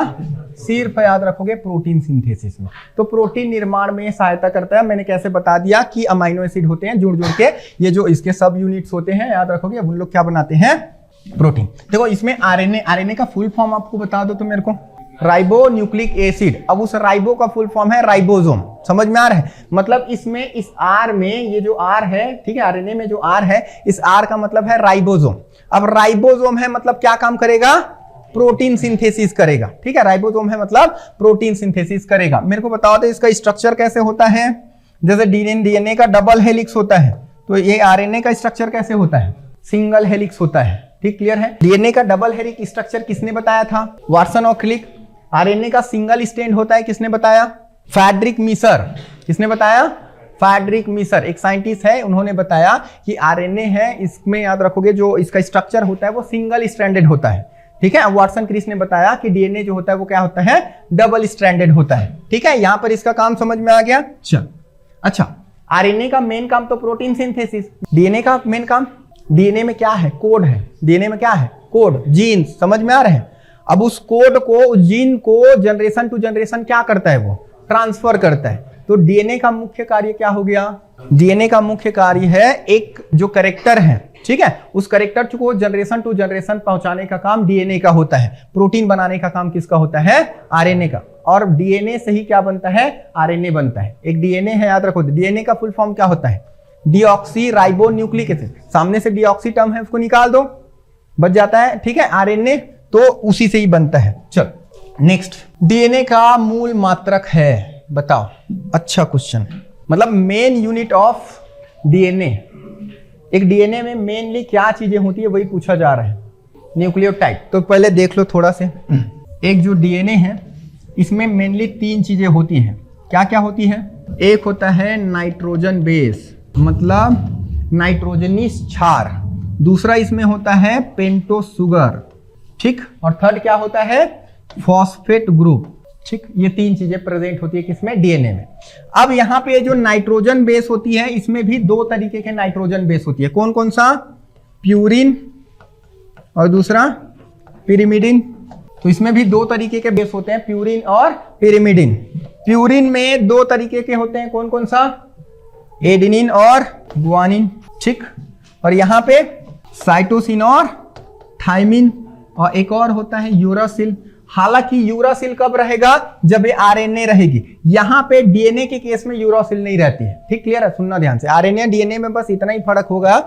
सिर्फ याद रखोगे प्रोटीन सिंथेसिस में। तो प्रोटीन निर्माण में सहायता करता है। मैंने कैसे बता दिया कि अमाइनो एसिड होते हैं जुड़ जुड़ के, ये जो इसके सब यूनिट्स होते हैं याद रखोगे, उन लोग क्या बनाते हैं, प्रोटीन। देखो इसमें आरएनए, आरएनए का फुल फॉर्म आपको बता दो तो मेरे को, राइबो न्यूक्लिक एसिड। अब उस राइबो का फुल फॉर्म है राइबोसोम, समझ में आ रहा है। मतलब इसमें इस आर में, ये जो आर है, ठीक है, आरएनए में जो आर है, इस आर का मतलब है राइबोसोम। अब राइबोसोम है मतलब क्या काम करेगा, प्रोटीन सिंथेसिस करेगा, ठीक है, राइबोसोम है मतलब प्रोटीन सिंथेसिस करेगा। मेरे को बताओ तो इसका स्ट्रक्चर कैसे होता है, जैसे डीएनए का डबल हेलिक्स होता है, तो ये आरएनए का स्ट्रक्चर कैसे होता है, सिंगल हेलिक्स होता है, ठीक, क्लियर है। डीएनए का डबल हेलिक्स स्ट्रक्चर किसने बताया था, वाटसन और क्लिक। आरएनए का सिंगल स्ट्रैंड होता है, किसने बताया, फ्रेडरिक मीसर। किसने बताया, फ्रेडरिक मीसर, एक साइंटिस्ट है, उन्होंने बताया कि आरएनए है, इसमें याद रखोगे जो इसका स्ट्रक्चर होता है वो सिंगल स्ट्रैंडेड होता है। ठीक है। वाटसन क्रिस ने बताया कि डीएनए जो होता है वो क्या होता है, डबल स्ट्रैंडेड होता है। ठीक है, यहां पर इसका काम समझ में आ गया। चल अच्छा, आरएनए का मेन काम तो प्रोटीन सिंथेसिस, डीएनए का मेन काम, डीएनए में क्या है, कोड है, डीएनए में क्या है, कोड, जीन, समझ में आ रहे हैं। अब उस कोड को, उस जीन को जनरेशन टू जनरेशन क्या करता है, वो ट्रांसफर करता है। तो डीएनए का मुख्य कार्य क्या हो गया, डीएनए का मुख्य कार्य है एक जो कैरेक्टर है, ठीक है, उस कैरेक्टर को जनरेशन टू जनरेशन पहुंचाने का काम डीएनए का होता है। प्रोटीन बनाने का काम किसका होता है, आरएनए का। और डीएनए से ही क्या बनता है, आरएनए बनता है। एक डीएनए है, याद रखो, डीएनए का फुल फॉर्म क्या होता है, डीऑक्सी राइबो न्यूक्लिक एसिड। सामने से डीऑक्सी टर्म है, उसको निकाल दो, बच जाता है। ठीक है, आरएनए तो उसी से ही बनता है। चल नेक्स्ट, डीएनए का मूल मात्रक है, बताओ। अच्छा क्वेश्चन, मतलब मेन यूनिट ऑफ डीएनए। एक डीएनए में मेनली क्या चीजें होती है वही पूछा जा रहा है, न्यूक्लियोटाइड। तो पहले देख लो थोड़ा से, एक जो डीएनए है इसमें मेनली 3 चीजें होती हैं। क्या क्या होती है, एक होता है नाइट्रोजन बेस, मतलब नाइट्रोजनी क्षार। दूसरा इसमें होता है पेंटोस शुगर, ठीक। और थर्ड क्या होता है, फॉस्फेट ग्रुप, ठीक। ये 3 चीजें प्रेजेंट होती है किसमें, डीएनए में। अब यहाँ पे जो नाइट्रोजन बेस होती है, इसमें भी 2 तरीके के नाइट्रोजन बेस होती है। कौन कौन सा, प्यूरिन और दूसरा पिरिमिडिन। तो इसमें भी 2 तरीके के बेस होते हैं, प्यूरिन और पिरिमिडिन। प्यूरिन में 2 तरीके के होते हैं, कौन कौन सा, एडेनिन और गुआनिन, ठीक। और यहाँ पे साइटोसिन और थाइमिन, और एक और होता है यूरासिल। हालांकि यूरासिल कब रहेगा, जब ये आरएनए रहेगी। यहां पे डीएनए के केस में यूरासिल नहीं रहती है, ठीक, क्लियर है, सुनना ध्यान से। आरएनए डीएनए में बस इतना ही फर्क होगा,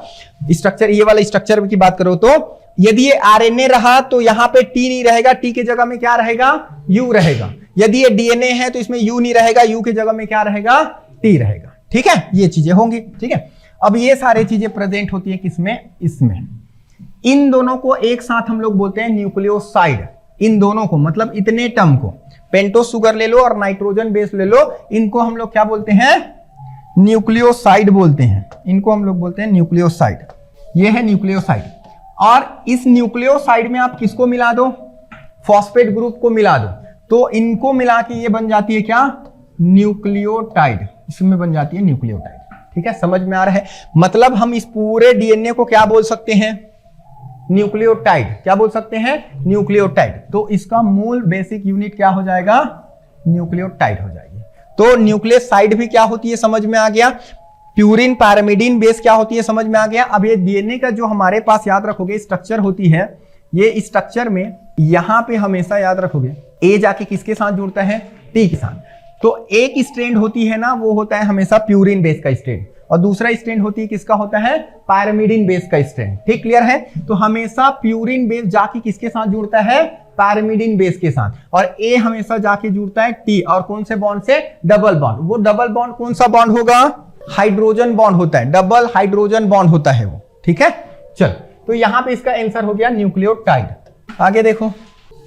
स्ट्रक्चर, ये वाला स्ट्रक्चर की बात करो तो यदि ये आरएनए रहा तो यहां पे टी नहीं रहेगा, टी के जगह में क्या रहेगा, यू रहेगा। यदि ये डीएनए है तो इसमें यू नहीं रहेगा, यू की जगह में क्या रहेगा, टी रहेगा, ठीक है। ये चीजें होंगी, ठीक है। अब ये सारी चीजें प्रेजेंट होती है किसमें, इसमें। इन दोनों को एक साथ हम लोग बोलते हैं न्यूक्लियोसाइड। इन दोनों को, मतलब इतने टर्म को, पेंटोस शुगर ले लो और नाइट्रोजन बेस ले लो, इनको हम लोग क्या बोलते हैं, न्यूक्लियोसाइड बोलते हैं। इनको हम लोग बोलते हैं न्यूक्लियोसाइड। ये है न्यूक्लियोसाइड। और इस न्यूक्लियोसाइड में आप किसको मिला दो, फॉस्फेट ग्रुप को मिला दो, तो इनको मिला के ये बन जाती है क्या, न्यूक्लियोटाइड। इसमें बन जाती है न्यूक्लियोटाइड, ठीक है, समझ में आ रहा है। मतलब हम इस पूरे डीएनए को क्या बोल सकते हैं, न्यूक्लियोटाइड। क्या बोल सकते हैं, न्यूक्लियोटाइड। तो इसका मूल बेसिक यूनिट क्या हो जाएगा, न्यूक्लियोटाइड हो जाएगी। तो न्यूक्लियोसाइड भी क्या होती है समझ में आ गया, प्यूरिन पैरामिडिन बेस क्या होती है समझ में आ गया। अब ये डीएनए का जो हमारे पास, याद रखोगे, स्ट्रक्चर होती है, ये स्ट्रक्चर में यहां पे हमेशा याद रखोगे, ए जाके किसके साथ जुड़ता है, टी के साथ। तो एक स्ट्रैंड होती है ना, वो होता है हमेशा प्यूरिन बेस का स्ट्रैंड, और दूसरा स्ट्रैंड होती है किसका होता है, पैरामिडिन बेस का स्ट्रैंड, ठीक, क्लियर है। तो हमेशा प्यूरिन बेस जाके किसके साथ जुड़ता है, पैरामिडिन बेस के साथ, और ए हमेशा जाके जुड़ता है टी, और कौन से बॉन्ड से, डबल बॉन्ड। वो डबल बॉन्ड कौन सा बॉन्ड होगा, हाइड्रोजन बॉन्ड होता है, डबल हाइड्रोजन बॉन्ड होता है वो, ठीक है। चल, तो यहां पे इसका आंसर हो गया न्यूक्लियोटाइड। आगे देखो,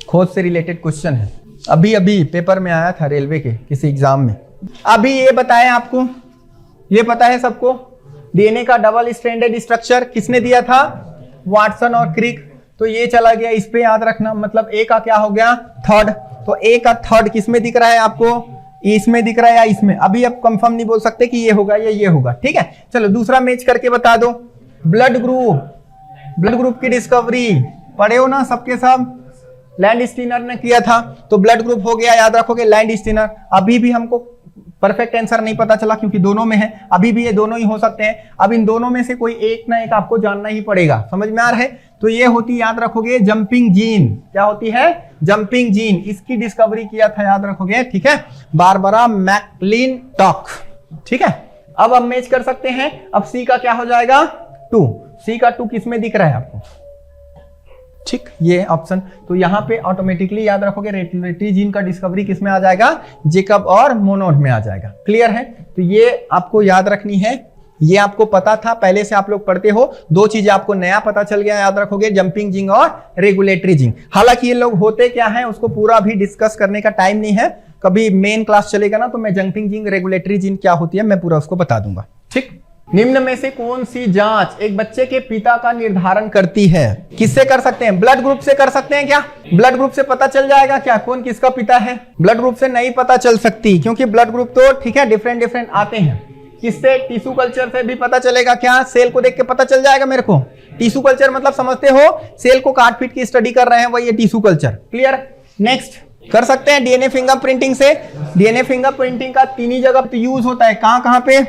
खोज से रिलेटेड क्वेश्चन है, अभी अभी पेपर में आया था रेलवे के किसी एग्जाम में। अभी ये बताएं आपको, ये पता है सबको, डीएनए का डबल स्ट्रैंडेड स्ट्रक्चर किसने दिया था, वाटसन और क्रिक। तो ये चला गया, इस पे याद रखना, मतलब ए का क्या हो गया, थर्ड। तो ए का थर्ड किसमें दिख रहा है आपको, इसमें दिख रहा है या इसमें। अभी आप कंफर्म नहीं बोल सकते कि ये होगा या ये होगा, ठीक है। चलो दूसरा मैच करके बता दो। ब्लड ग्रुप, ब्लड ग्रुप की डिस्कवरी पढ़े हो ना सबके सब, लैंड स्टीनर ने किया था। तो ब्लड ग्रुप हो गया, याद रखोगे, लैंड स्टीनर। अभी भी हमको परफेक्ट आंसर नहीं पता चला क्योंकि दोनों में है, अभी भी ये दोनों ही हो सकते हैं। अब इन दोनों में से कोई एक ना एक आपको जानना ही पड़ेगा, समझ में आ रहा है। तो ये होती, याद रखोगे, जंपिंग जीन। क्या होती है, जंपिंग जीन। इसकी डिस्कवरी किया था, याद रखोगे, ठीक है, बारबरा मैक्लिंटॉक, ठीक है। अब हम मैच कर सकते हैं। अब सी का क्या हो जाएगा, 2। सी का 2 किसमें दिख रहा है आपको, ठीक, ये ऑप्शन। तो यहां पे ऑटोमेटिकली याद रखोगे, रेगुलेटरी जीन का डिस्कवरी किसमें आ जाएगा, जेकब और मोनोड में आ जाएगा, क्लियर है। तो ये आपको याद रखनी है, ये आपको पता था, पहले से आप लोग पढ़ते हो। 2 चीजें आपको नया पता चल गया, याद रखोगे, जंपिंग जिंग और रेगुलेटरी जिंग। हालांकि ये लोग होते क्या है उसको पूरा भी डिस्कस करने का टाइम नहीं है, कभी मेन क्लास चलेगा ना तो मैं जंपिंग जिंग, रेगुलेटरी जिंग क्या होती है मैं पूरा उसको बता दूंगा, ठीक। निम्न में से कौन सी जांच एक बच्चे के पिता का निर्धारण करती है? किससे कर सकते हैं? ब्लड ग्रुप से कर सकते हैं क्या? ब्लड ग्रुप से पता चल जाएगा क्या कौन किसका पिता है? ब्लड ग्रुप से नहीं पता चल सकती, क्योंकि ब्लड ग्रुप तो ठीक है डिफरेंट आते हैं। किससे? टिश्यू कल्चर से भी पता चलेगा क्या? सेल को देख के पता चल जाएगा मेरे को। टिश्यू कल्चर मतलब समझते हो, सेल को काट पीट की स्टडी कर रहे हैं, वही टिश्यू कल्चर। क्लियर? नेक्स्ट कर सकते हैं डीएनए फिंगरप्रिंटिंग से। डीएनए फिंगरप्रिंटिंग का 3 ही जगह पे यूज होता है। कहां पे?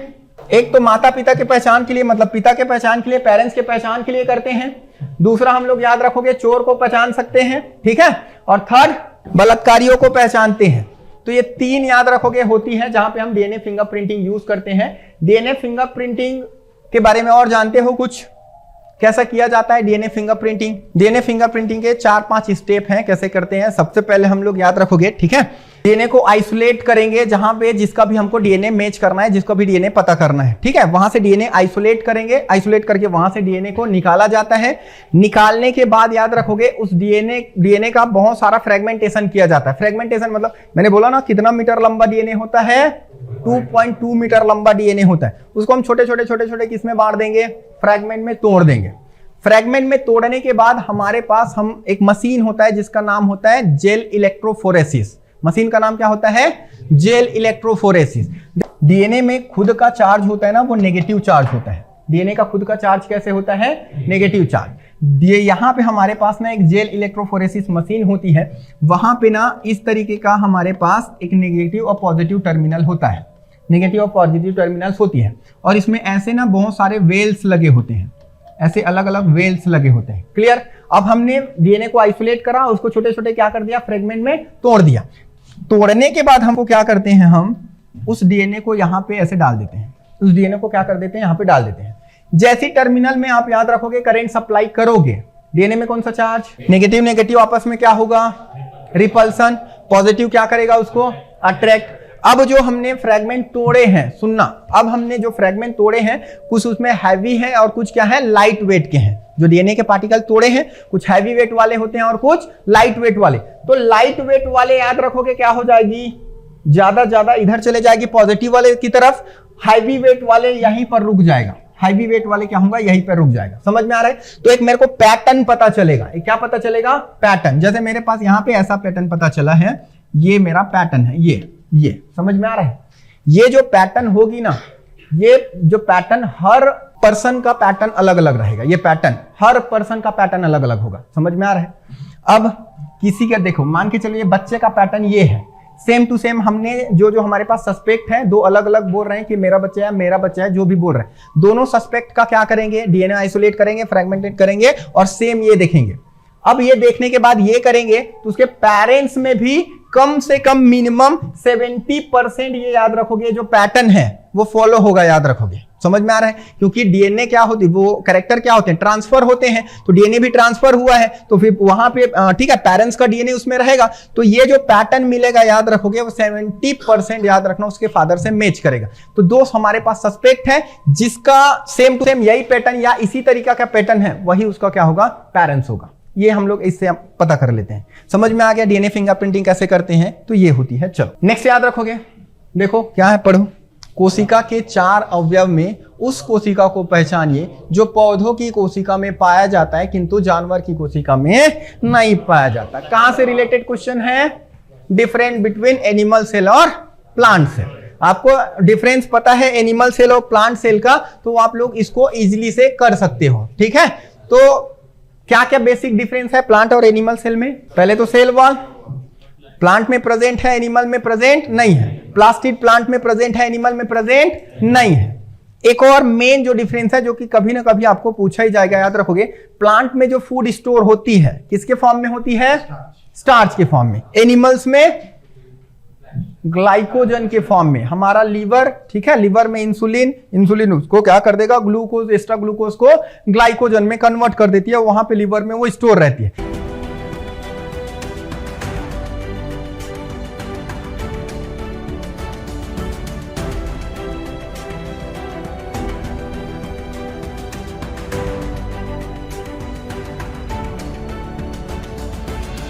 एक तो माता पिता के पहचान के लिए, मतलब पिता के पहचान के लिए, पेरेंट्स के पहचान के लिए करते हैं। दूसरा हम लोग याद रखोगे चोर को पहचान सकते हैं, ठीक है। और थर्ड बलात्कारियों को पहचानते हैं। तो ये 3 याद रखोगे होती है जहां पे हम डीएनए फिंगरप्रिंटिंग यूज करते हैं। डीएनए फिंगरप्रिंटिंग के बारे में और जानते हो कुछ? कैसा किया जाता है डीएनए फिंगरप्रिंटिंग? डीएनए फिंगरप्रिंटिंग के 4-5 स्टेप हैं, कैसे करते हैं। सबसे पहले हम लोग याद रखोगे, ठीक है, डीएनए को आइसोलेट करेंगे, जहां पे जिसका भी हमको डीएनए मैच करना है, जिसको भी डीएनए पता करना है, ठीक है, वहां से डीएनए आइसोलेट करेंगे। आइसोलेट करके वहां से डीएनए को निकाला जाता है। निकालने के बाद याद रखोगे उस डीएनए का बहुत सारा फ्रेगमेंटेशन किया जाता है। फ्रेगमेंटेशन मतलब मैंने बोला ना कितना मीटर लंबा डीएनए होता है? 2.2 मीटर लंबा डीएनए होता है। उसको हम छोटे छोटे किस में बांट देंगे? फ्रैगमेंट में तोड़ देंगे। फ्रैगमेंट में तोड़ने के बाद हमारे पास हम एक मशीन होता है जिसका नाम होता है जेल इलेक्ट्रोफोरेसिस। मशीन का नाम क्या होता है? Gel electrophoresis. डीएनए में खुद का चार्ज होता है ना, वो नेगेटिव चार्ज होता है। डीएनए का खुद का चार्ज कैसे होता है? Negative charge. यहाँ पे हमारे पास ना एक जेल इलेक्ट्रोफोरेसिस मशीन होती है, वहां पे ना इस तरीके का हमारे पास एक नेगेटिव और पॉजिटिव टर्मिनल होता है। नेगेटिव और पॉजिटिव टर्मिनल्स होती है, और इसमें ऐसे ना बहुत सारे वेल्स लगे होते हैं, ऐसे अलग अलग वेल्स लगे होते हैं। क्लियर? अब हमने डीएनए को आइसोलेट करा, उसको छोटे छोटे क्या कर दिया? फ्रेगमेंट में तोड़ दिया। तोड़ने के बाद हमको क्या करते हैं? हम उस डीएनए को यहाँ पे ऐसे डाल देते हैं। उस डीएनए को क्या कर देते हैं? यहाँ पे डाल देते हैं। जैसी टर्मिनल में आप याद रखोगे करंट सप्लाई करोगे, डीएनए में कौन सा चार्ज? नेगेटिव नेगेटिव आपस में क्या होगा? रिपल्सन। पॉजिटिव क्या करेगा? उसको अट्रैक्ट। अब जो हमने फ्रैगमेंट तोड़े हैं, सुनना, अब हमने जो फ्रैगमेंट तोड़े हैं कुछ उसमें हैवी है और कुछ क्या है? लाइट वेट के हैं। जो डीएनए के पार्टिकल तोड़े हैं कुछ हैवी वेट वाले होते हैं और कुछ लाइट वेट वाले। तो लाइट वेट वाले याद रखोगे क्या हो जाएगी? ज्यादा इधर चले जाएगी पॉजिटिव वाले की तरफ। हैवी वेट वाले यहीं पर रुक जाएगा। हैवी वेट वाले क्या होगा? यहीं पर रुक जाएगा। समझ में आ रहा है? तो एक मेरे को पैटर्न पता चलेगा। क्या पता चलेगा? पैटर्न। जैसे मेरे पास यहाँ पे ऐसा पैटर्न पता चला है, ये मेरा पैटर्न है, ये समझ में आ रहा है? ये जो पैटर्न होगी ना, ये जो पैटर्न हर पर्सन का पैटर्न अलग अलग रहेगा। ये पैटर्न हर पर्सन का पैटर्न अलग अलग होगा। समझ में आ रहा है? अब किसी का देखो, मान के चलिए बच्चे का पैटर्न ये है, सेम टू सेम हमने जो हमारे पास सस्पेक्ट है, 2 अलग अलग बोल रहे हैं कि मेरा बच्चा है, जो भी बोल रहे हैं, दोनों सस्पेक्ट का क्या करेंगे? डीएनए आइसोलेट करेंगे, फ्रैगमेंटेड करेंगे और सेम ये देखेंगे। अब ये देखने के बाद ये करेंगे तो उसके पेरेंट्स में भी कम से कम मिनिमम 70% ये याद रखोगे जो पैटर्न है वो फॉलो होगा। याद रखोगे। समझ में आ रहा है? क्योंकि डीएनए क्या होती है, वो कैरेक्टर क्या होते हैं? ट्रांसफर होते हैं। तो डीएनए भी ट्रांसफर हुआ है तो फिर वहां पे ठीक है पेरेंट्स का डीएनए उसमें रहेगा। तो ये जो पैटर्न मिलेगा याद रखोगे वो 70% याद रखना उसके फादर से मैच करेगा। तो दोस्त हमारे पास सस्पेक्ट है जिसका सेम टू सेम यही पैटर्न या इसी तरीका का पैटर्न है, वही उसका क्या होगा? पेरेंट्स होगा। ये हम लोग इससे पता कर लेते हैं। समझ में आ गया डीएनए फिंगरप्रिंटिंग कैसे करते हैं? तो ये होती है। चलो नेक्स्ट याद रखोगे, देखो क्या है, पढ़ो। कोशिका के 4 अवयव में उस कोशिका को पहचानिए जो पौधों की कोशिका में पाया जाता है किंतु जानवर की कोशिका में नहीं पाया जाता। कहां से रिलेटेड क्वेश्चन है? डिफरेंस बिटवीन एनिमल सेल और प्लांट सेल। आपको डिफरेंस पता है एनिमल सेल और प्लांट सेल का, तो आप लोग इसको इजीली से कर सकते हो। ठीक है, तो क्या क्या बेसिक डिफरेंस है प्लांट और एनिमल सेल में? पहले तो सेल वॉल प्लांट में प्रेजेंट है, एनिमल में प्रेजेंट नहीं है। प्लास्टिड प्लांट में प्रेजेंट है, एनिमल में प्रेजेंट नहीं है। एक और मेन जो डिफरेंस है जो कि कभी ना कभी आपको पूछा ही जाएगा, याद रखोगे, प्लांट में जो फूड स्टोर होती है किसके फॉर्म में होती है? स्टार्च के फॉर्म में। एनिमल्स में ग्लाइकोजन के फॉर्म में। हमारा लीवर, ठीक है, लीवर में इंसुलिन उसको क्या कर देगा? ग्लूकोज, एक्स्ट्रा ग्लूकोज को ग्लाइकोजन में कन्वर्ट कर देती है, वहां पे लीवर में वो स्टोर रहती है।